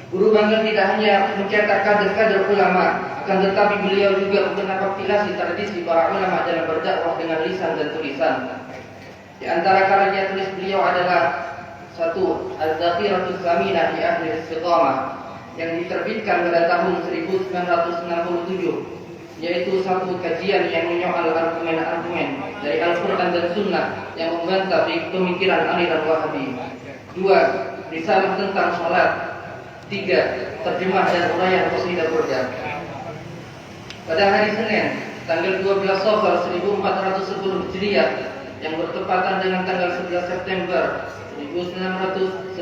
Guru Bangil tidak hanya mencetak kader-kader ulama, akan tetapi beliau juga mengkapitulasi tradisi para ulama dalam berdakwah dengan lisan dan tulisan. Di antara karya tulis beliau adalah satu Al-Zakhiratus Saminah di Ahli Istiqamah yang diterbitkan pada tahun 1967, yaitu satu kajian yang menyoal argumen-argumen dari Al-Quran dan Sunnah yang membantah pemikiran aliran Wahabi. 2. Risalah tentang sholat. 3. Terjemah dan uraian qasidah burda. Pada hari Senin, tanggal 12 Safar 1410 Hijriah yang bertepatan dengan tanggal 11 September 1989,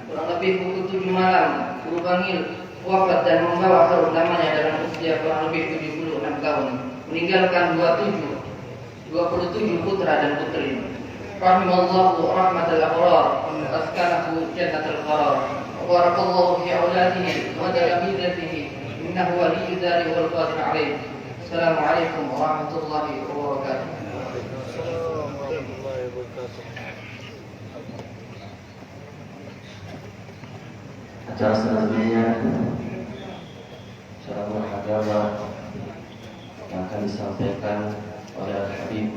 kurang lebih pukul 7 malam, Guru Bangil wafat dan membawa harum namanya dalam usia kurang lebih 76 tahun, meninggalkan 27 putra dan putri. Rahimallahu rahmatal abrar, askanahu jannatul qarar. Barakallahu fi auladihi wa talamidatihi, innahu waliyyu dzalika wal qadir alaih. Assalamualaikum warahmatullahi wabarakatuh. Acara selanjutnya ceramah agama yang akan disampaikan oleh Habib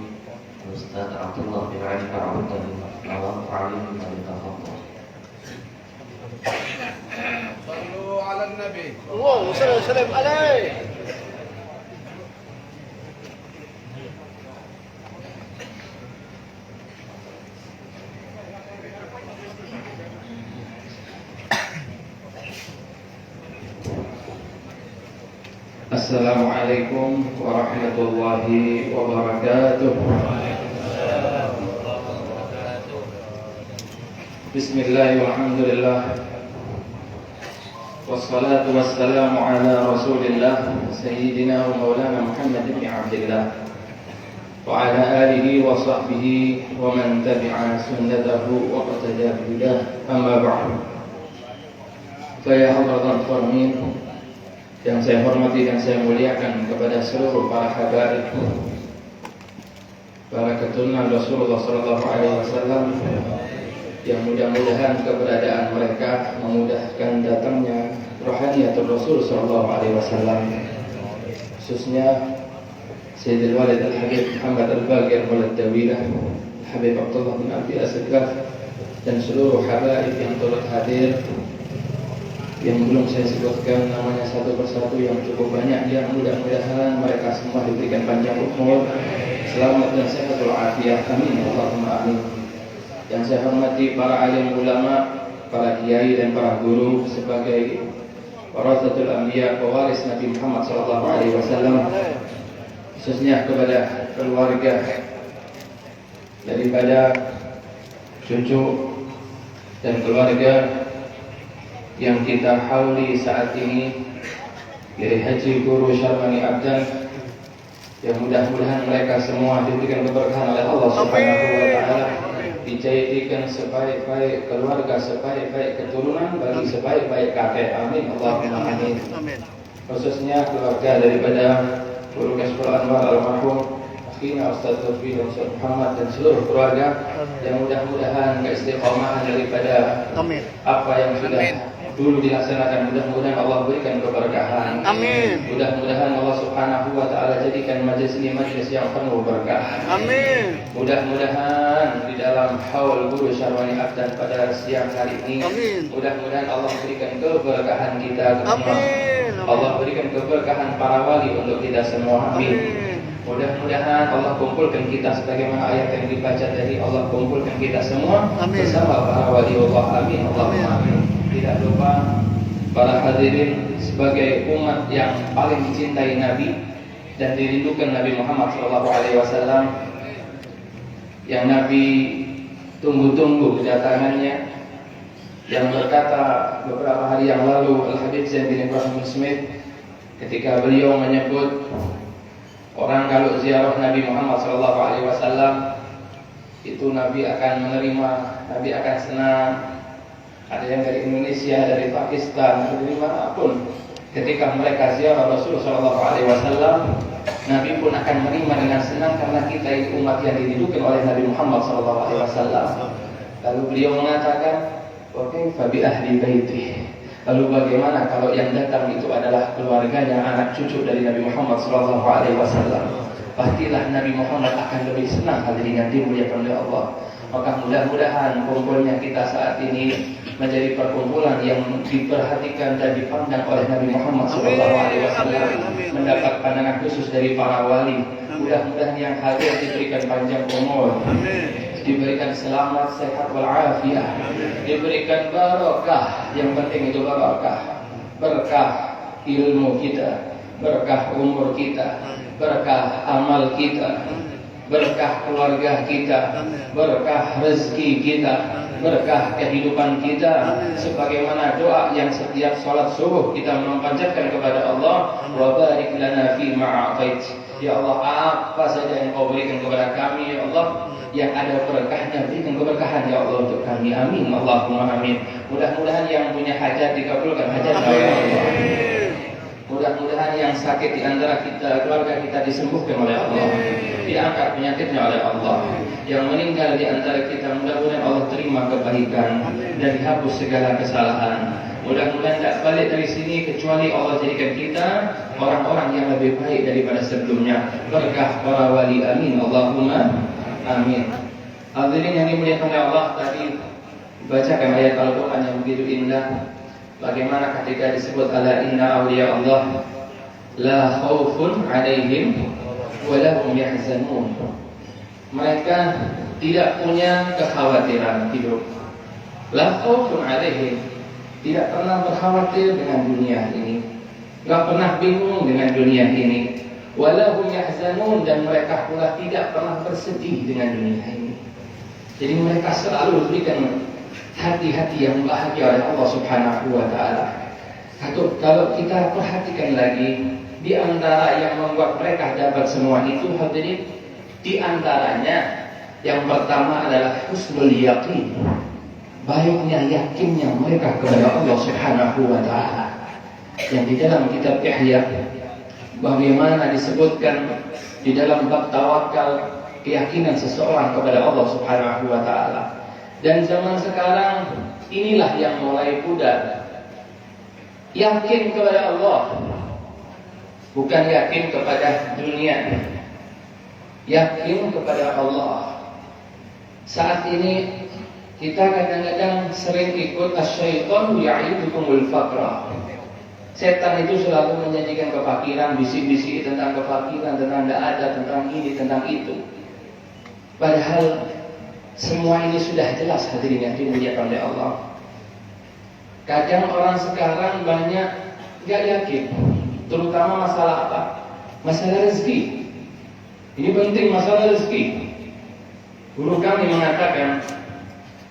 Ustaz Abdullah bin Ali Ma'ruf dari Awam Alim dari Tafadhol. Sallu ala Nabi. Allahumma salli wa sallim alaihi. Assalamualaikum warahmatullahi wabarakatuh. Bismillahirrahmanirrahim. Alhamdulillah. Wassalatu wassalamu ala Rasulillah Sayyidina wa Maulana Muhammad bin Abdillah wa ala alihi wa sahbihi wa man tabi'a sunnatahu wa qatada bihudah. Amma ba'du. Fa ya hadratal farmin, yang saya hormati dan saya muliakan kepada seluruh para habaib, para keturunan Rasulullah SAW, yang mudah-mudahan keberadaan mereka memudahkan datangnya rohaniyatul Rasul SAW, khususnya Sayyidil Walid Al-Habib Muhammad Al-Baqir Walid Dawilah, Habib Abdullah bin Abi Asgaf, dan seluruh habaib yang turut hadir, yang belum saya sebutkan namanya satu persatu yang cukup banyak, yang mudah-mudahan mereka semua diberikan panjang umur, selamat dan sehatul afiah. Amin Allahumma amin. Yang saya hormati para alim ulama, para kiai dan para guru sebagai warasatul anbiya, pewaris Nabi Muhammad SAW, khususnya kepada keluarga daripada cucu dan keluarga yang kita hauli saat ini, Kiai Haji Guru Syarmani Abdan, yang mudah-mudahan mereka semua diberikan keberkahan oleh Allah Subhanahu wa taala, dijadikan sebaik-baik keluarga, sebaik-baik keturunan bagi sebaik-baik kakek. Amin Allahumma amin. Khususnya keluarga daripada Guru Kasful Anwar almarhum Akhina Ustaz Lutfi dan Ustaz Muhammad dan seluruh keluarga, yang mudah-mudahan keistiqomahan daripada apa yang sudah dulu dilaksanakan, mudah-mudahan Allah berikan keberkahan. Amin. Mudah-mudahan Allah Subhanahu wa taala jadikan majelis ini majelis yang penuh berkah. Amin. Mudah-mudahan di dalam haul Guru Syarwani Abdan pada siang hari ini, amin, mudah-mudahan Allah berikan keberkahan kita semua. Amin. Allah berikan keberkahan para wali untuk kita semua. Amin. Mudah-mudahan Allah kumpulkan kita sebagaimana ayat yang dibaca tadi, Allah kumpulkan kita semua bersama para wali Allah. Amin Allahumma amin. Tidak lupa para hadirin, sebagai umat yang paling dicintai Nabi dan dirindukan Nabi Muhammad SAW, yang Nabi tunggu-tunggu kedatangannya, yang berkata beberapa hari yang lalu Al-Habib Zain bin Ibrahim Smith ketika beliau menyebut orang kalau ziarah Nabi Muhammad SAW itu Nabi akan menerima, Nabi akan senang. Ada yang dari Indonesia, dari Pakistan, dari manapun, ketika mereka ziarah Rasulullah SAW, Nabi pun akan menerima dengan senang karena kita itu umat yang diridukkan oleh Nabi Muhammad SAW. Lalu beliau mengatakan, "Wa kaifa bi ahli baiti?" Lalu bagaimana kalau yang datang itu adalah keluarganya, anak cucu dari Nabi Muhammad SAW? pastilah Nabi Muhammad akan lebih senang hadirin yang dimuliakan oleh Allah. Maka mudah-mudahan kumpulnya kita saat ini menjadi perkumpulan yang diperhatikan dan dipandang oleh Nabi Muhammad SAW, mendapat pandangan khusus dari para wali. Mudah-mudahan yang hadir diberikan panjang umur, diberikan selamat, sehat walafiat, diberikan barokah. Yang penting itu barokah, berkah ilmu kita, berkah umur kita, berkah amal kita, berkah keluarga kita, berkah rezeki kita, berkah kehidupan kita. Sebagaimana doa yang setiap salat subuh kita memanjatkan kepada Allah, wa barik lana fi ma a'tait. Ya Allah, apa saja yang Kau berikan kepada kami, ya Allah, yang ada berkahnya, berikan keberkahan ya Allah untuk kami. Amin, Allahumma amin. Mudah-mudahan yang punya hajat dikabulkan hajatnya ya Allah. Mudah-mudahan yang sakit di antara kita, keluarga kita disembuhkan oleh Allah, diangkat penyakitnya oleh Allah. Yang meninggal di antara kita, mudah-mudahan Allah terima kebaikan dan dihapus segala kesalahan. Mudah-mudahan tak balik dari sini kecuali Allah jadikan kita orang-orang yang lebih baik daripada sebelumnya. Berkah para wali, amin, Allahumma amin. Hadirin yang dimuliakan oleh Allah, tadi bacakan ayat Al-Quran yang begitu indah. Bagaimana ketika disebut ala inna awliya Allah la khaufun alaihim wa lahum yahzanun. Mereka tidak punya kekhawatiran hidup. La khaufun alaihim, tidak pernah berkhawatir dengan dunia ini, enggak pernah bingung dengan dunia ini. Wa lahum yahzanun, dan mereka pula tidak pernah bersedih dengan dunia ini. Jadi mereka selalu berikan hati-hati yang bahagia oleh Allah Subhanahu wa taala. Kalau kita perhatikan lagi, di antara yang membuat mereka dapat semua itu, hadirin, di antaranya yang pertama adalah husnul yaqin. Baiknya yakinnya mereka kepada Allah Subhanahu wa taala. Yang di dalam kitab Ihya bagaimana disebutkan di dalam bab tawakal, keyakinan seseorang kepada Allah Subhanahu wa taala. Dan zaman sekarang inilah yang mulai pudar. Yakin kepada Allah, bukan yakin kepada dunia. Yakin kepada Allah. Saat ini kita kadang-kadang sering ikut asy-syaitanu ya'idukumul faqra. Setan itu selalu menjanjikan kefakiran, bisik-bisik tentang kefakiran, tentang tidak ada, tentang ini, tentang itu. Padahal semua ini sudah jelas, hadirin yang dimuliakan oleh Allah. Kadang orang sekarang banyak gak yakin, terutama masalah apa? Masalah rezeki. Ini penting, masalah rezeki. Guru kami mengatakan,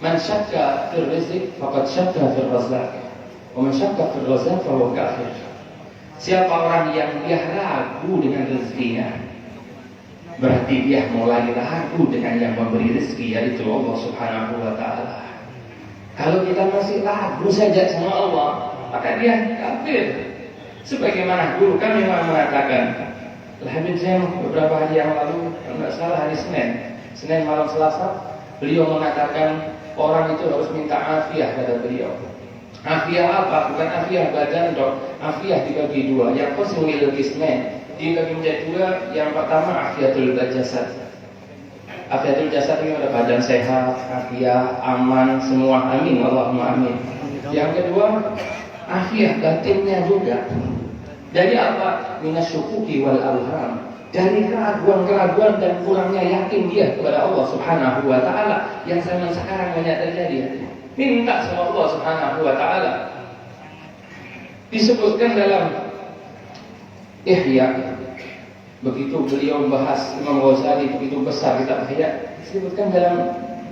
man syakka fil rizq faqad syakka fil razaq, wa man syakka fil razaq fa huwa kafir. Siapa orang yang dia ragu dengan rezekinya, berarti dia mulai ragu dengan yang memberi rezeki, yaitu Allah Subhanahu wa taala. Kalau kita masih ragu saja sama Allah, maka dia kafir. Sebagaimana guru kami mengatakan, Habib Zain beberapa hari yang lalu, kalau tidak salah hari Senin malam Selasa, beliau mengatakan orang itu harus minta afiah, kata beliau. Afiah apa? Bukan afiah badan dok, afiah dibagi dua. Yang qasmul qismain, dibagi menjadi dua. Yang pertama afiatul jasad. Afiatul jasad ini ada badan sehat, afiah, aman, semua. Amin, Allahumma amin. Yang kedua, afiah batinnya juga. Dari apa? Minasyukuki wal alham. Dari keraguan-keraguan dan kurangnya yakin dia kepada Allah Subhanahu wa taala yang zaman sekarang banyak terjadi. Minta sama Allah Subhanahu wa taala. Disebutkan dalam Ihya, begitu beliau membahas Imam Ghazali begitu besar kitab Ihya, disebutkan dalam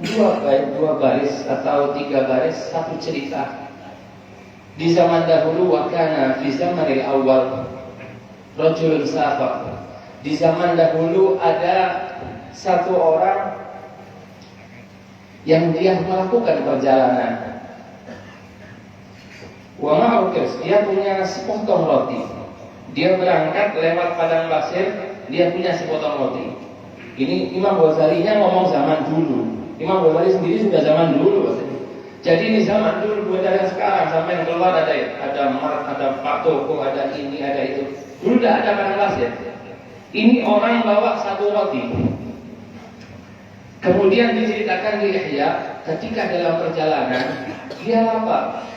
dua baris atau tiga baris satu cerita. Di zaman dahulu, wa kana fi zamanil awal rajulun safar. Di zaman dahulu ada satu orang yang dia melakukan perjalanan. Wa ma'ukis, dia punya sepotong roti. Dia berangkat lewat padang pasir, dia punya sepotong roti. Ini Imam Ghazali-nya ngomong zaman dulu. Imam Ghazali sendiri sudah zaman dulu. Jadi ini zaman dulu, bukan dari sekarang. Sampai yang keluar ada mart, ada pak toko, ada ini, ada itu. Dulu tidak ada padang pasir. Ini orang bawa satu roti. Kemudian diceritakan di Ihya, ketika dalam perjalanan dia lapar.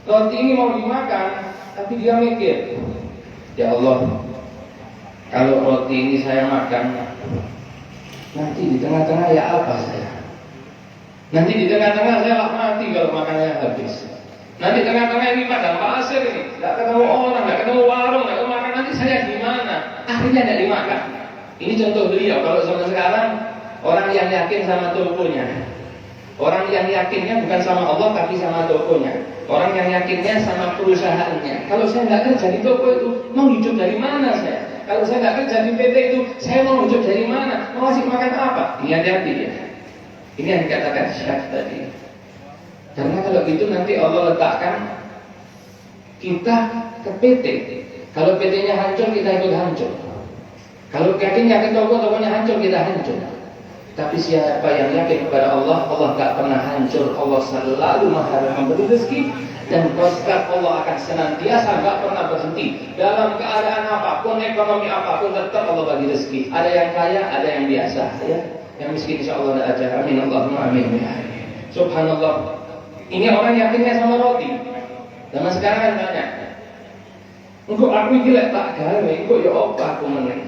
Roti ini mau dimakan, tapi dia mikir, ya Allah, kalau roti ini saya makan, nanti di tengah-tengah ya apa saya? Nanti di tengah-tengah saya mati kalau makannya habis. Nanti tengah-tengah ini padang pasir ini, nggak ketemu orang, nggak ketemu warung, nggak ketemu makan, nanti saya gimana? Akhirnya tidak dimakan. Ini contoh beliau. Kalau zaman sekarang, orang yang yakin sama tokonya, orang yang yakinnya bukan sama Allah tapi sama tokonya, orang yang yakinnya sama perusahaannya. Kalau saya nggak kerja di toko itu, mau hidup dari mana saya? Kalau saya nggak kerja di PT itu, saya mau hidup dari mana? Mau ngasih makan apa? Ini hati-hati ya. Ini yang dikatakan Syekh tadi. Karena kalau gitu nanti Allah letakkan kita ke PT. Kalau PT-nya hancur, kita ikut hancur. Kalau yakinnya ke tokonya hancur, kita hancur. Tapi siapa yang yakin kepada Allah, Allah gak pernah hancur. Allah selalu maha memberi rezeki, dan konsep Allah akan senantiasa gak pernah berhenti. Dalam keadaan apapun, ekonomi apapun, tetap Allah bagi rezeki. Ada yang kaya, ada yang biasa ya. Yang miskin insya Allah ada. Amin Allahumma amin. Subhanallah. Ini orang yakinnya sama roti. Zaman sekarang kan banyak. Engkau aku gila tak gawe, engkau ya apa aku menang.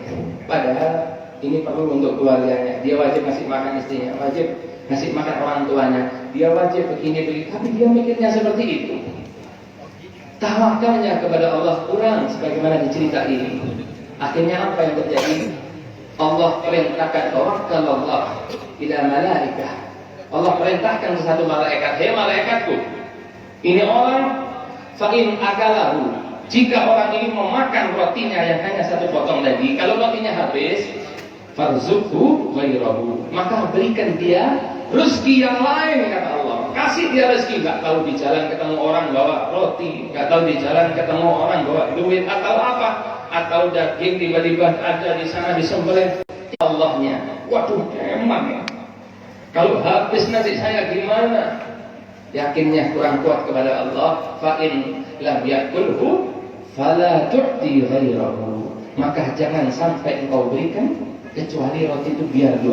Padahal ini perlu untuk keluarganya. Dia wajib ngasih makan istrinya, wajib ngasih makan orang tuanya. Dia wajib begini. Tapi dia mikirnya seperti itu. Tawakalnya kepada Allah kurang sebagaimana dicerita ini. Akhirnya apa yang terjadi? Allah perintahkan tawakkalallah ila malaikah. Allah perintahkan ke satu malaikat, hei malaikatku, ini orang fa'in akalahu, jika orang ini memakan rotinya yang hanya satu potong lagi, kalau rotinya habis, farzukhu ghairahu, maka berikan dia rezeki yang lain, kata Allah. Kasih dia rezeki. Gak tahu di jalan ketemu orang bawa roti, gak tahu di jalan ketemu orang bawa duit atau apa, atau daging tiba-tiba ada di sana disembelih. Allahnya, waduh emang ya. Kalau habis nasi saya gimana? Yakinnya kurang kuat kepada Allah. Fa'in lam yakulhu fala tu'ti ghairahu, maka jangan sampai engkau berikan kecuali roti itu biar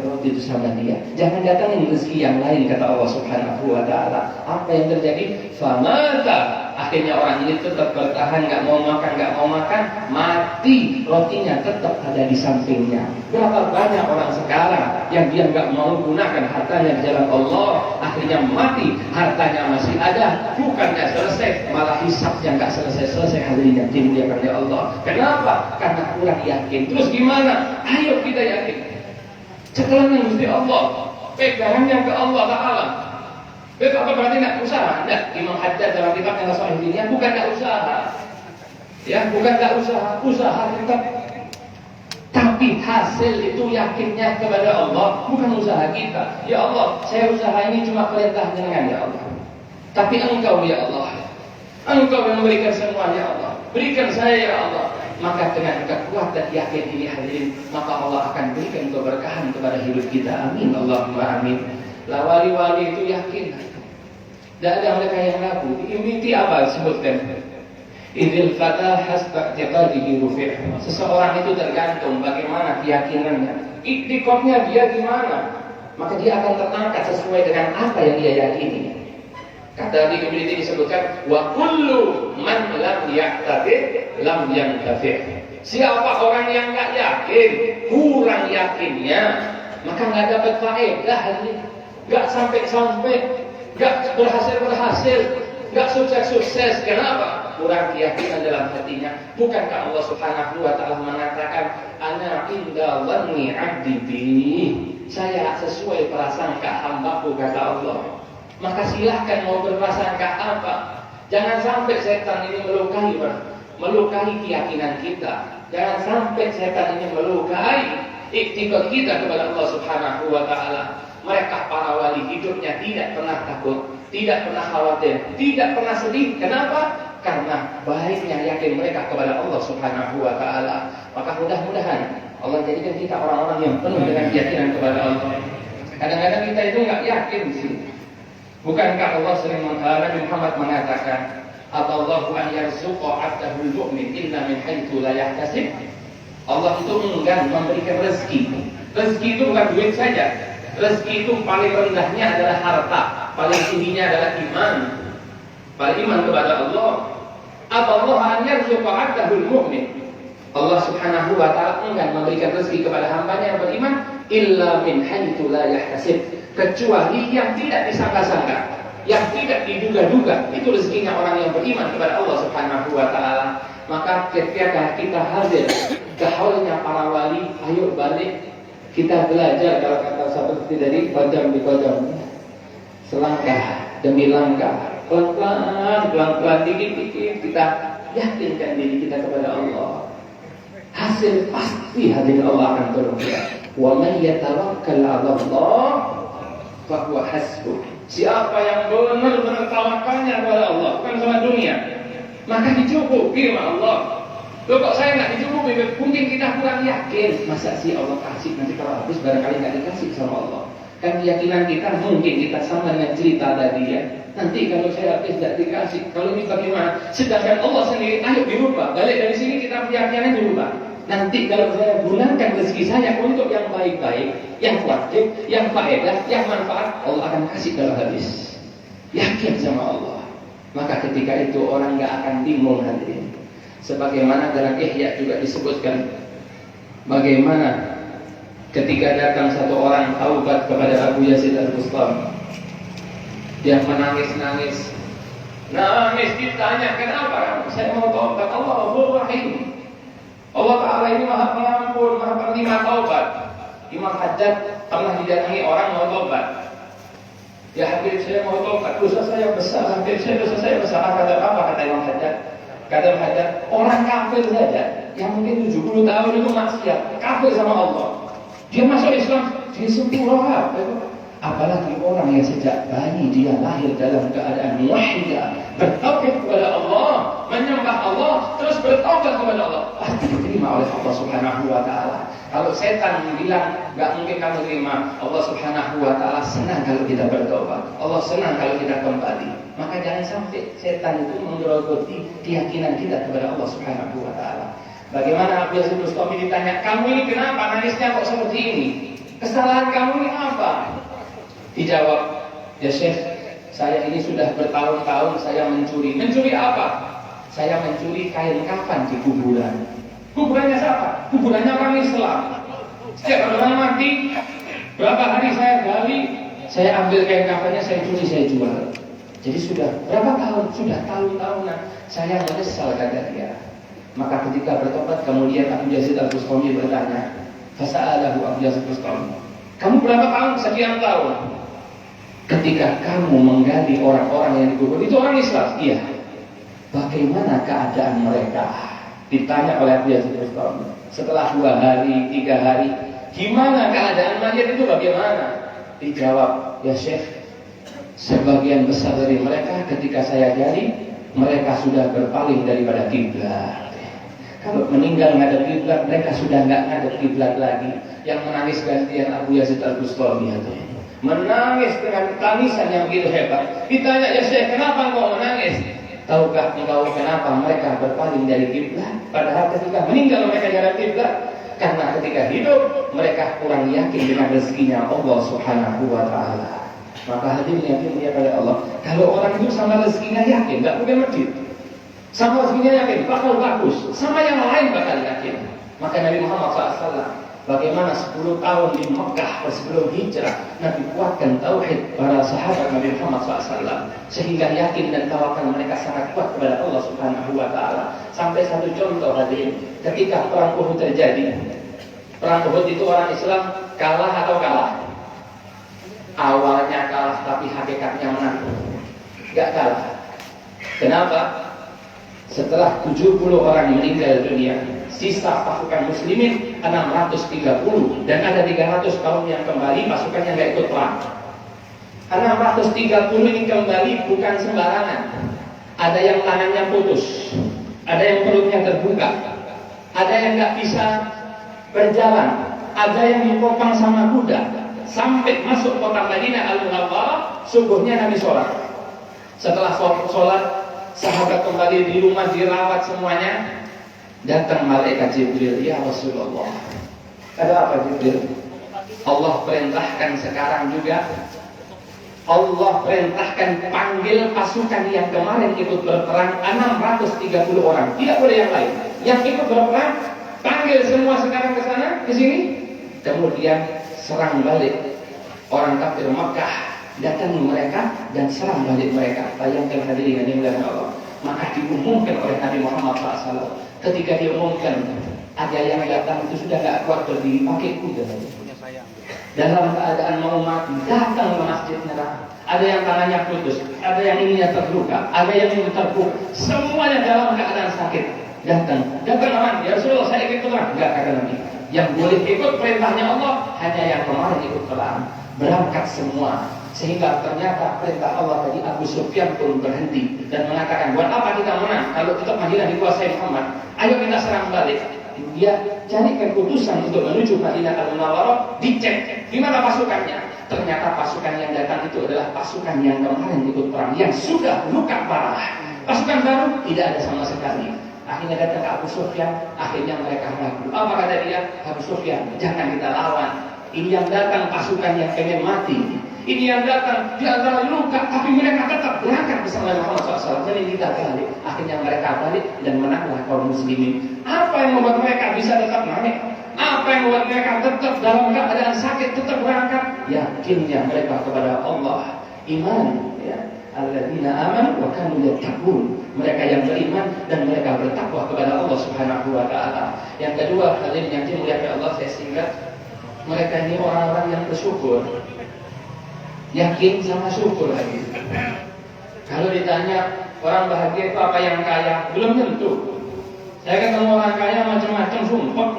roti itu sama dia. Jangan datangin rezeki yang lain, kata Allah Subhanahu wa taala. Apa yang terjadi? Famata. Akhirnya orang ini tetap bertahan, nggak mau makan, mati. Rotinya tetap ada di sampingnya. Berapa banyak orang sekarang yang dia nggak mau gunakan hartanya di jalan Allah, akhirnya mati. Hartanya masih ada, bukannya selesai, malah hisabnya nggak selesai hadirin yang dimuliakan oleh Allah. Kenapa? Karena kurang yakin. Terus gimana? Ayo kita yakin. Cekelannya mesti Allah, pegangannya ke Allah Ta'ala. Itu apa berarti nak usaha? Tidak. Imam Haddad dalam kitabnya Nasaih Diniyah bukan tak usaha. Ya, bukan tak usaha. Usaha tetap. Tapi hasil itu yakinnya kepada Allah, bukan usaha kita. Ya Allah, saya usaha ini cuma perintah dengan ya Allah. Tapi Engkau ya Allah, Engkau yang memberikan semua ya Allah. Berikan saya ya Allah. Maka dengan kekuatan yakin ini hadirin, maka Allah akan berikan keberkahan kepada hidup kita. Amin Allahumma amin. Lah wali-wali itu yakin. Tidak ada mereka yang ragu. Inti apa disebutkan? Idil fatah hasba i'tiqadihi rufi'. Seseorang itu tergantung bagaimana keyakinannya. Iktikadnya dia gimana? Maka dia akan terangkat sesuai dengan apa yang dia yakini. Kata di Ibnu disebutkan wa kullu man lam ya'taqid lam yantafi'. Siapa orang yang enggak yakin, kurang yakinnya, maka enggak dapat faedah, enggak sampai-sampai, enggak berhasil, enggak sukses. Kenapa? Kurang keyakinan dalam hatinya. Bukankah Allah Subhanahu wa taala mengatakan ana inda dhanni 'abdi bi? Saya sesuai prasangka hambaku, kata Allah. Maka silahkan mau berprasangka apa. Jangan sampai setan ini melukai keyakinan kita. Jangan sampai setan ini melukai iktikad kita kepada Allah Subhanahu wa taala. Mereka para wali hidupnya tidak pernah takut, tidak pernah khawatir, tidak pernah sedih. Kenapa? Karena baiknya yakin mereka kepada Allah Subhanahu wa taala. Maka mudah-mudahan Allah jadikan kita orang-orang yang penuh dengan keyakinan kepada Allah. Kadang-kadang kita itu enggak yakin sih. Bukankah Allah sering Nabi Muhammad mengatakan, "Allahu an yarzuqa 'abdahu al-mu'min illa min haitsu la yahtasib?" Allah itu enggan memberikan rezeki. Rezeki itu bukan duit saja. Rezeki itu paling rendahnya adalah harta, paling tingginya adalah iman. Paling iman kepada Allah. Allah an yarzuqa 'abdahul mu'min. Allah Subhanahu wa taala enggan memberikan rezeki kepada hambanya yang beriman illa min haitsu la yahtasib, kecuali yang tidak disangka-sangka, yang tidak diduga-duga. Itu rezekinya orang yang beriman kepada Allah Subhanahu wa taala. Maka ketika kita hadir ke haulnya para wali, ayo balik kita belajar, kalau kata seperti dari qadam di qadam, selangkah demi langkah, pelan-pelan, dikit-dikit kita yakinkan diri kita kepada Allah. Hasil pasti hadir Allah akan turun. Wa man yatawakkal 'ala Allah fa huwa hasbuh. Siapa yang benar-benar tawakalnya kepada Allah, bukan sama dunia, maka dicukupi sama Allah. Loh, kok saya nggak dicukupi? Mungkin kita kurang yakin. Masa sih Allah kasih, nanti kalau habis barangkali nggak dikasih sama Allah. Kan keyakinan kita mungkin kita sama dengan cerita tadi ya. Nanti kalau saya habis nggak dikasih, kalau ini bagaimana? Sedangkan Allah sendiri, ayo dirubah. Balik dari sini kita keyakinan dirubah. Nanti kalau saya gunakan rezeki saya untuk yang baik-baik, yang wajib, yang faedah, yang manfaat, Allah akan kasih kalau habis. Yakin sama Allah. Maka ketika itu orang nggak akan bingung hadirin. Sebagaimana dalam Ihya juga disebutkan, bagaimana ketika datang satu orang taubat kepada Abu Yazid Al-Bustami, dia menangis-nangis, ditanya, kenapa? Saya mau taubat. Allahur Rahim. Allah Ta'ala ini maha pengampun, maha penerima taubat. Imam Haddad pernah didatangi orang mau taubat. Ya Habib, saya mau taubat, dosa saya besar. Habib, dosa saya besar. Kata Imam Haddad? Kata Imam Haddad, orang kafir saja yang mungkin 70 tahun itu maksiat, kafir sama Allah, dia masuk Islam, dia sempurna. Apalagi orang yang sejak bayi dia lahir dalam keadaan muwahhidah, bertauhid kepada Allah, menyembah Allah, terus bertaubat kepada Allah, pasti diterima oleh Allah Subhanahu wa taala. Kalau setan bilang enggak mungkin kamu terima, Allah Subhanahu wa taala senang kalau kita bertobat. Allah senang kalau kita kembali. Maka jangan sampai setan itu menggerogoti keyakinan kita kepada Allah Subhanahu wa taala. Bagaimana Abu Yazid Bustami ditanya, "Kamu ini kenapa nangisnya kok seperti ini? Kesalahan kamu ini apa?" Dijawab, "Ya Syekh, saya ini sudah bertahun-tahun saya mencuri." "Mencuri apa?" "Saya mencuri kain kafan di kuburan." "Kuburannya siapa?" "Kuburannya orang Islam. Setiap orang mati, berapa hari saya gali, saya ambil kain kafannya, saya curi, saya jual. Jadi sudah berapa tahun? Sudah tahun-tahunan. Saya menyesal," kata dia. Maka ketika bertobat, kemudian Abu Yazid Al-Bustami bertanya, "Fasa'alahu Abu Yazid Al-Bustami, kamu berapa tahun?" "Sekian tahun." "Ketika kamu menggali orang-orang yang dikubur, itu orang Islam?" "Iya." "Bagaimana keadaan mereka?" Ditanya oleh Abu Yazid Al-Bustami. Setelah 2 hari, 3 hari, "Gimana keadaan mayat itu bagaimana?" Dijawab, "Ya Syekh, sebagian besar dari mereka ketika saya gali, mereka sudah berpaling daripada kiblat. Kalau meninggal ngadep kiblat, mereka sudah nggak ngadep kiblat lagi." Yang menangis gantian Abu Yazid Al-Bustami itu menangis dengan tangisan yang begitu hebat. Ditanya, "Ya Syekh, kenapa engkau menangis?" "Tahukah engkau kenapa mereka berpaling dari kiblat? Padahal ketika meninggal mereka dari kiblat. Karena ketika hidup mereka kurang yakin dengan rezekinya Allah Subhanahu wa taala." Maka hadirin yang dimuliakan oleh Allah, kalau orang itu sama rezekinya yakin, enggak mungkin medit. Sama rezekinya yakin, bakal bagus. Sama yang lain bakal yakin. Maka Nabi Muhammad SAW, bagaimana 10 tahun di Mekah sebelum hijrah, Nabi kuatkan tauhid para sahabat Nabi Muhammad SAW, sehingga yakin dan tawakal mereka sangat kuat kepada Allah Subhanahu wa taala. Sampai satu contoh hadirin, ketika perang Uhud terjadi. Perang Uhud itu orang Islam kalah atau kalah? Awalnya kalah, tapi hakikatnya menang. Gak kalah. Kenapa? Setelah 70 orang meninggal dunia, sisa pasukan muslimin 630, dan ada 300 kaum yang kembali, pasukannya nggak ikut perang. 630 ini kembali bukan sembarangan. Ada yang tangannya putus, ada yang perutnya terbuka, ada yang nggak bisa berjalan, ada yang dipopang sama kuda. Sampai masuk kota Madinah Al-Munawwarah, subuhnya Nabi sholat. Setelah sholat, sahabat kembali di rumah, dirawat semuanya. Datang malaikat Jibril, ya Rasulullah. Ada apa Jibril? Allah perintahkan sekarang juga. Allah perintahkan panggil pasukan yang kemarin ikut berperang 630 orang. Tidak boleh yang lain. Yang ikut berperang panggil semua sekarang ke sana, ke sini. Kemudian serang balik orang kafir Makkah, datang mereka dan serang balik mereka. Bayangkan hadirin yang dimuliakan Allah. Maka diumumkan oleh Nabi Muhammad SAW. Ketika diumumkan, ada yang datang itu sudah tidak kuat berdiri, pakai kuda. Dalam keadaan mau mati, datang ke masjid Nabawi. Ada yang tangannya putus, ada yang ininya terluka, ada yang ini terpukul. Semuanya dalam keadaan sakit. Datang orang, ya Rasulullah saya ikut perang. Enggak, kata Nabi. Yang boleh ikut perintahnya Allah hanya yang kemarin ikut perang. Berangkat semua. Sehingga ternyata perintah Allah tadi, Abu Sufyan pun berhenti dan mengatakan, buat apa kita menang kalau tetap Madinah dikuasai Muhammad? Ayo kita serang balik. Dia carikan keputusan untuk menuju Madinah Al-Munawwarah, dicek di mana pasukannya. Ternyata pasukan yang datang itu adalah pasukan yang kemarin ikut perang, yang sudah luka parah. Pasukan baru tidak ada sama sekali. Akhirnya datang ke Abu Sufyan, akhirnya mereka ragu. Apa kata dia? Abu Sufyan, jangan kita lawan. Ini yang datang pasukan yang pengen mati. Ini yang datang di antara luka, tapi mereka tetap berangkat bersama Muhammad SAW. Jadi kita balik. Akhirnya mereka balik dan menanglah kaum muslimin. Apa yang membuat mereka bisa tetap naik? Apa yang membuat mereka tetap dalam keadaan sakit tetap berangkat? Yakinnya mereka kepada Allah. Iman, ya. Alladzina amanu wa kanu yattaqun. Mereka yang beriman dan mereka bertakwa kepada Allah Subhanahu wa taala. Yang kedua, hadirin yang dimuliakan Allah, saya singkat. Mereka ini orang-orang yang bersyukur. Yakin sama syukur lagi. Kalau ditanya orang bahagia itu apa yang kaya, belum tentu. Saya ketemu orang kaya macam-macam, sumpah.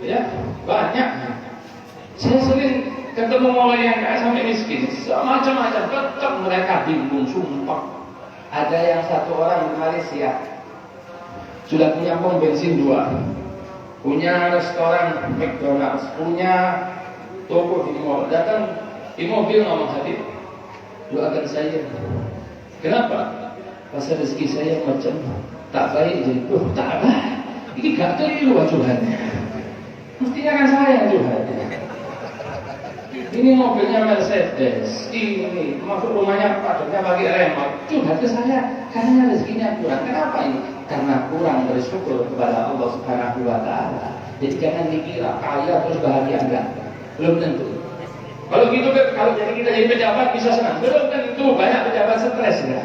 Ya, banyak. Saya sering ketemu orang yang kaya sampai miskin, macam-macam. Tetap mereka bingung, sumpah. Ada yang satu orang di Malaysia sudah punya pom bensin 2, punya restoran McDonald's, punya toko di mall. Datang di mobil ngomong, hadir, doakan saya. Kenapa? Pasal rezeki saya macam tak baik jadi. Tak baik. Ini gak keliru acuhannya. Mestinya kan saya acuhannya. Ini mobilnya Mercedes. Ini masuk rumahnya padanya pakai remote. Curhat ke saya karena rezekinya kurang. Kenapa ini? Karena kurang bersyukur kepada Allah Subhanahu wa taala. Jadi jangan dikira kaya terus bahagia, enggak. Belum tentu. Kalau gitu, kalau jadi kita jadi pejabat bisa senang. Belum tentu, banyak pejabat stres ya.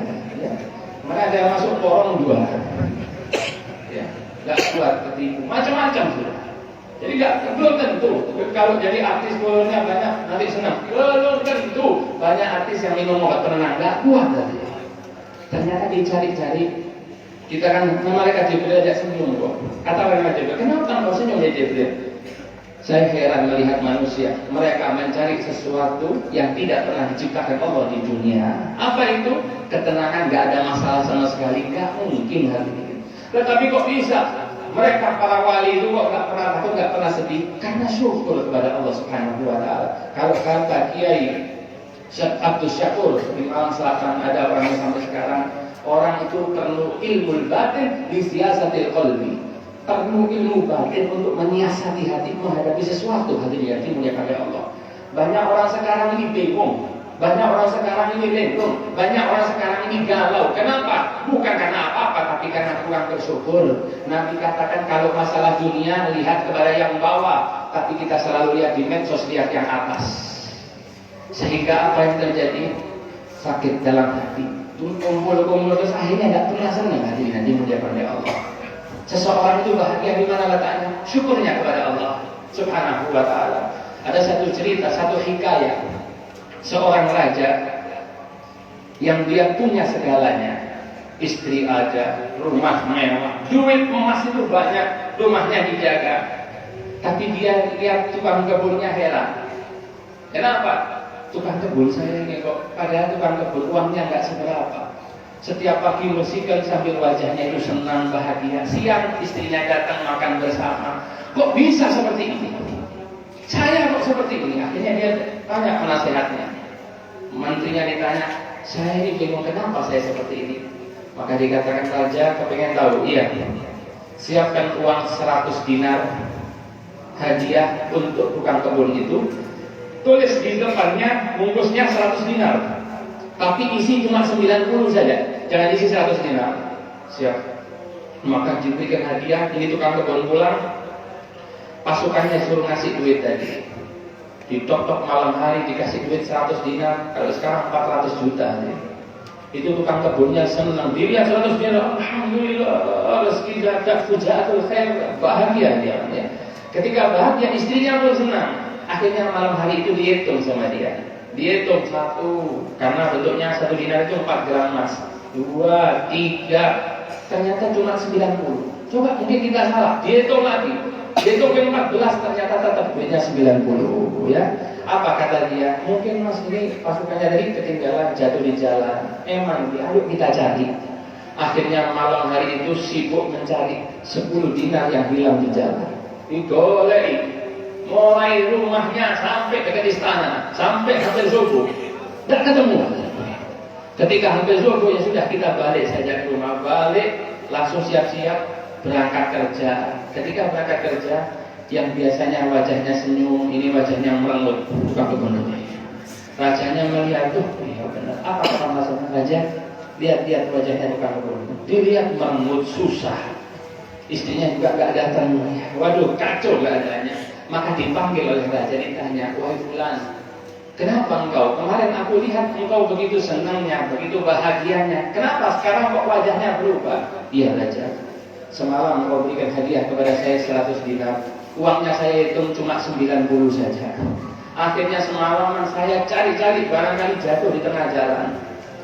Mana ada yang masuk porong 2, ya, nggak kuat ketipu, macam-macam sudah. Jadi belum tentu. Kalau jadi artis followernya banyak nanti senang. Belum tentu. Banyak artis yang minum obat penenang nggak kuat tadi. Ternyata dicari-cari. Kita kan malaikat Jibril ajak senyum kok. Kata malaikat Jibril, kenapa kau senyum ya Jibril? Saya heran melihat manusia. Mereka mencari sesuatu yang tidak pernah diciptakan Allah di dunia. Apa itu? Ketenangan, gak ada masalah sama sekali. Gak mungkin hal ini. Tetapi kok bisa? Mereka para wali itu kok gak pernah takut, gak pernah sedih? Karena syukur kepada Allah Subhanahu wa taala. Kalau kata Kiai Syekh Abdul Syakur di Malang Selatan, ada orang yang sampai sekarang, orang itu perlu ilmu batin di siasatil qalbi. Perlu ilmu batin untuk menyiasati hati menghadapi sesuatu, hadirin yang dimuliakan oleh Allah. Banyak orang sekarang ini bingung, banyak orang sekarang ini lentung, banyak orang sekarang ini galau. Kenapa? Bukan karena apa-apa, tapi karena kurang bersyukur. Nabi katakan kalau masalah dunia lihat kepada yang bawah, tapi kita selalu lihat di medsos, lihat yang atas. Sehingga apa yang terjadi? Sakit dalam hati. Kumpul-kumpul terus akhirnya tidak pernah senang, hadirin yang dimuliakan oleh Allah. Seseorang itu bahagia di mana letaknya? Syukurnya kepada Allah Subhanahu wa taala. Ada satu cerita, satu hikayat. Seorang raja yang dia punya segalanya. Istri ada, rumah mewah, duit emas itu banyak, rumahnya dijaga. Tapi dia lihat tukang kebunnya heran. Kenapa? Tukang kebun saya ini kok, padahal tukang kebun uangnya nggak seberapa. Setiap pagi bersihkan sambil wajahnya itu senang, bahagia. Siang istrinya datang makan bersama. Kok bisa seperti ini? Saya kok seperti ini? Akhirnya dia tanya penasehatnya. Menterinya ditanya, saya ini bingung kenapa saya seperti ini. Maka dikatakan raja, kepengen tahu? Iya. siapkan uang 100 dinar hadiah untuk tukang kebun itu. Tulis di depannya bungkusnya 100 dinar, tapi isi cuma 90 saja, jangan isi 100 dinar. Siap. Maka diberikan hadiah, ini tukang kebun pulang, pasukannya suruh ngasih duit tadi. Ditok-tok malam hari dikasih duit 100 dinar, kalau sekarang 400 juta. Itu tukang kebunnya senang, dilihat 100 dinar, alhamdulillah, rezeki dapat, fujaatul khair, bahagia dia. Ya. Ketika bahagia, istrinya pun senang. Akhirnya malam hari itu dihitung sama dia. Dihitung satu, karena bentuknya 1 dinar itu 4 gram emas. 2, 3, ternyata cuma 90. Coba mungkin kita salah, dihitung lagi. Dihitung ke 14, ternyata tetap duitnya 90. Ya, apa kata dia? Mungkin mas ini pasukannya tadi ketinggalan, jatuh di jalan. Emang dia, ayo kita cari. Akhirnya malam hari itu sibuk mencari 10 dinar yang hilang di jalan. Digolei. Mulai rumahnya sampai dekat istana, sampai hampir subuh, tidak ketemu. Ketika hampir subuh ya sudah, kita balik saja ke rumah. Balik, langsung siap-siap berangkat kerja. Ketika berangkat kerja, yang biasanya wajahnya senyum, ini wajahnya merengut, bukan kebenaran. Rajanya melihat, tuh, iya benar. Apa kata masalah raja? Lihat-lihat wajahnya bukan kebenaran. Dilihat merengut, susah. Istrinya juga gak datang. Waduh, kacau keadaannya. Maka dipanggil oleh raja, ditanya, wahai fulan, kenapa engkau? Kemarin aku lihat engkau begitu senangnya, begitu bahagianya. Kenapa sekarang kok wajahnya berubah? Iya raja, semalam engkau berikan hadiah kepada saya 100 dinar. Uangnya saya hitung cuma 90 saja. Akhirnya semalaman saya cari-cari, barangkali jatuh di tengah jalan.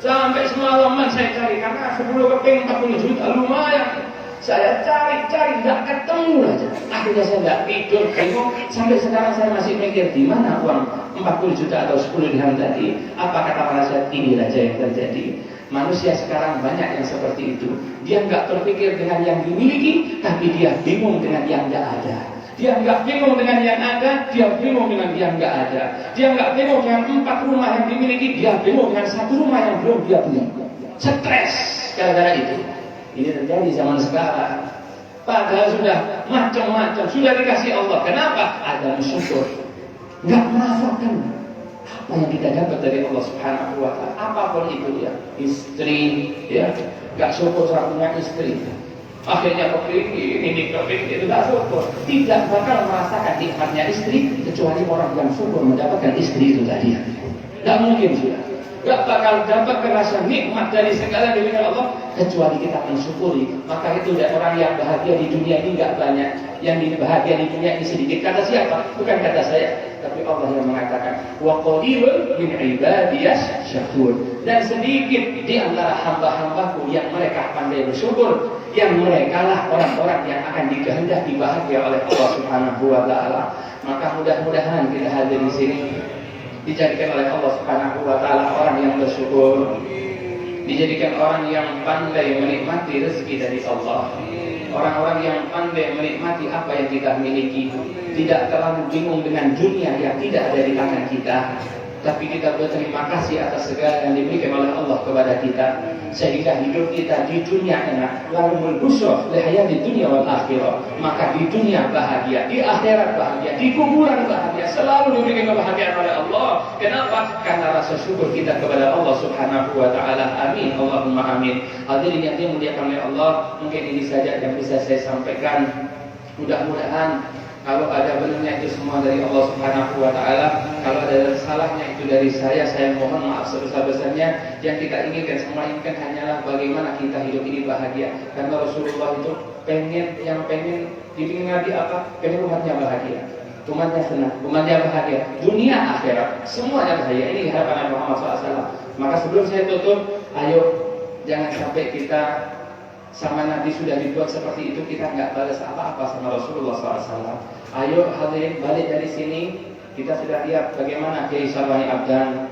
Sampai semalaman saya cari, karena 10 keping 40 juta lumayan. Saya cari-cari, tidak ketemu aja. Akhirnya saya tidak tidur, bingung. Sampai sekarang saya masih mikir, di mana uang 40 juta atau 10 dirham tadi. Apa kata penasihat? Ini saja yang terjadi. Manusia sekarang banyak yang seperti itu. Dia nggak terpikir dengan yang dimiliki, tapi dia bingung dengan yang tidak ada. Dia nggak bingung dengan yang ada, dia bingung dengan yang nggak ada. Dia nggak bingung dengan 4 rumah yang dimiliki, dia bingung dengan 1 rumah yang belum dia beli. Stres gara-gara itu. Ini terjadi zaman sekarang. Padahal sudah macam-macam, sudah dikasih Allah. Kenapa? Ada bersyukur. Enggak merasakan apa yang kita dapat dari Allah Subhanahu wa taala. Apapun itu ya, istri, ya, enggak syukur sama punya istri. Akhirnya kepingin, ini kepingin, itu enggak syukur. Tidak bakal merasakan nikmatnya istri kecuali orang yang syukur mendapatkan istri itu tadi. Enggak mungkin sudah. Gak bakal dapat rasa nikmat dari segala diberikan Allah kecuali kita mensyukuri. Maka itu orang yang bahagia di dunia ini gak banyak, yang bahagia di dunia ini sedikit. Kata siapa? Bukan kata saya, tapi Allah yang mengatakan wa qalilun min ibadiyas syakur. Dan sedikit di antara hamba-hambaku yang mereka pandai bersyukur, yang mereka lah orang-orang yang akan dikehendaki bahagia oleh Allah Subhanahu wa taala. Maka mudah-mudahan kita hadir di sini dijadikan oleh Allah Subhanahu wa taala orang yang bersyukur, dijadikan orang yang pandai menikmati rezeki dari Allah, orang-orang yang pandai menikmati apa yang kita miliki, tidak terlalu bingung dengan dunia yang tidak ada di tangan kita, tapi kita berterima kasih atas segala yang diberikan oleh Allah kepada kita, sehingga hidup kita di dunia enak, lalu berbusur lehaya di dunia wal akhirah. Maka di dunia bahagia, di akhirat bahagia, di kuburan bahagia, selalu diberikan kebahagiaan oleh Allah. Kenapa? Karena rasa syukur kita kepada Allah Subhanahu wa taala. Amin, Allahumma amin. Hadirin yang dimuliakan oleh Allah, mungkin ini saja yang bisa saya sampaikan. Mudah-mudahan kalau ada benarnya itu semua dari Allah Subhanahu wa taala, kalau ada salahnya itu dari saya mohon maaf sebesar-besarnya. Yang kita inginkan, semua inginkan hanyalah bagaimana kita hidup ini bahagia. Karena Rasulullah itu pengen dipingin Nabi apa? Pengen umatnya bahagia, umatnya senang, umatnya bahagia, dunia akhirat semuanya bahagia. Ini harapan Nabi Muhammad SAW. Maka sebelum saya tutup, ayo jangan sampai kita sama Nabi sudah dibuat seperti itu, kita nggak balas apa-apa sama Rasulullah SAW. Ayo hadirin, balik dari sini, kita sudah lihat bagaimana Kiai Sarwani Abdan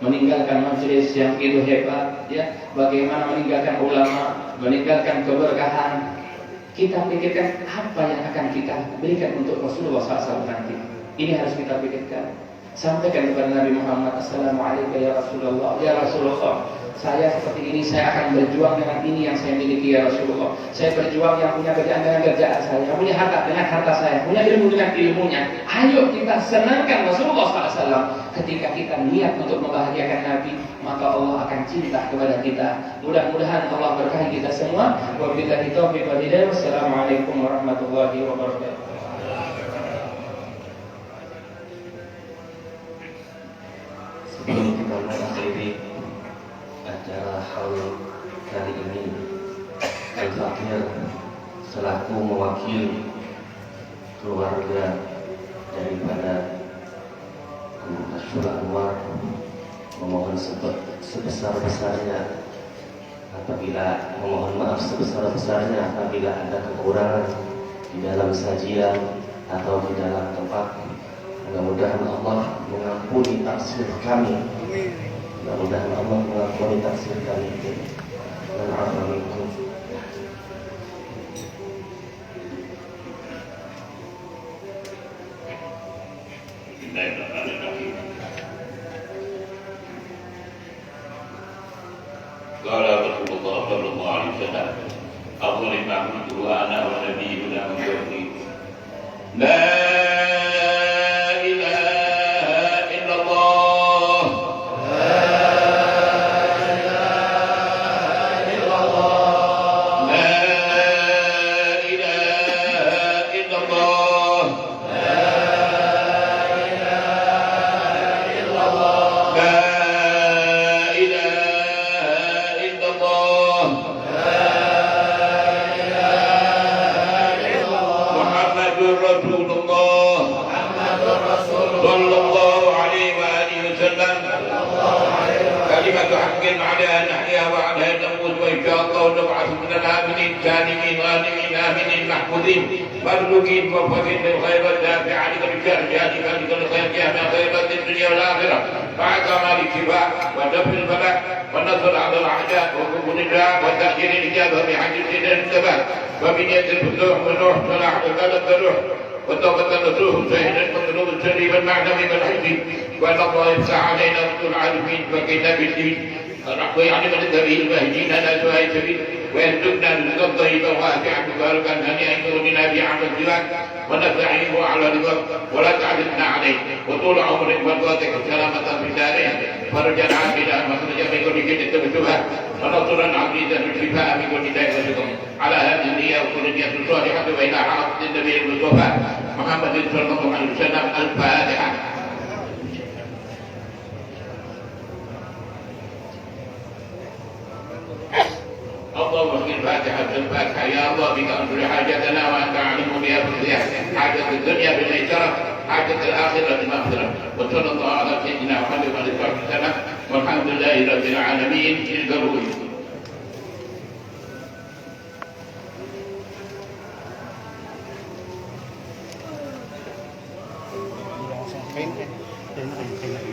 meninggalkan majelis yang itu hebat, ya, bagaimana meninggalkan ulama, meninggalkan keberkahan. Kita pikirkan apa yang akan kita berikan untuk Rasulullah SAW nanti. Ini harus kita pikirkan. Sampaikan kepada Nabi Muhammad, Assalamualaikum ya Rasulullah. Ya Rasulullah, saya seperti ini, saya akan berjuang dengan ini yang saya miliki ya Rasulullah. Saya berjuang yang punya kerjaan dengan kerjaan saya, punya harta dengan harta saya, punya ilmu dengan ilmunya. Ayo kita senangkan Rasulullah SAW. Ketika kita niat untuk membahagiakan Nabi, maka Allah akan cinta kepada kita. Mudah-mudahan Allah berkahi kita semua. Wabillahi taufiq wal hidayah. Wassalamualaikum warahmatullahi wabarakatuh. Sebelum kita mengakhiri acara haul kali ini, Al-Fakir selaku mewakili keluarga daripada Guru Kashful Anwar memohon sebesar-besarnya apabila memohon maaf sebesar-besarnya apabila ada kekurangan di dalam sajian atau di dalam tempat. Mudah-mudahan Allah mengampuni taksir kami. Mudah-mudahan Allah mengampuni taksir kami. Assalamualaikum. Qala Rasulullah sallallahu alaihi wasallam, "Afdhalul ma'bud wa ana wa nabiyyuna Muhammad." La مرلوكين موفقين للخير والدافع عليك بالشر جاتك عليك الخير جامع خيرات الدنيا والآخرة مع كمال الشفاء ودفع البلاء والنصر على الأعداء وقبول الدعاء وتأجيل الإجابة بحج سيدنا الثبات وبنية الفتوح والروح صلاح وقالت الروح وتوبة النصوح سهلا مطلوب سليما معدم بالحج وأن الله يفتح علينا رسول العالمين وكينا بالدين ويعلم الذبيح المهدين على سواء سبيل ويرزقنا رزقا طيبا واسعا مباركا هنيئا يغنينا بعمل سواك ونستعينه على رضاك ولا تعذبنا عليه وطول عمرك وفاتك سلامة في دارين فرجا عاجلا مخرجا من كل شدة وشبهة ونصرا عزيزا والشفاء من كل داء وسقم على هذه النية وكل نية صالحة وإلى حافظ النبي المصطفى محمد صلى الله عليه وسلم. الفاتحة. اللهم اغفر الفاتحة يا الله بك انصر حاجتنا وانت اعلم بها بخير حاجة الدنيا بالميسرة حاجة الآخرة بالمغفرة وصلى الله على سيدنا محمد وعلى آله وسلم والحمد لله رب العالمين. القبول. Langsung paint dan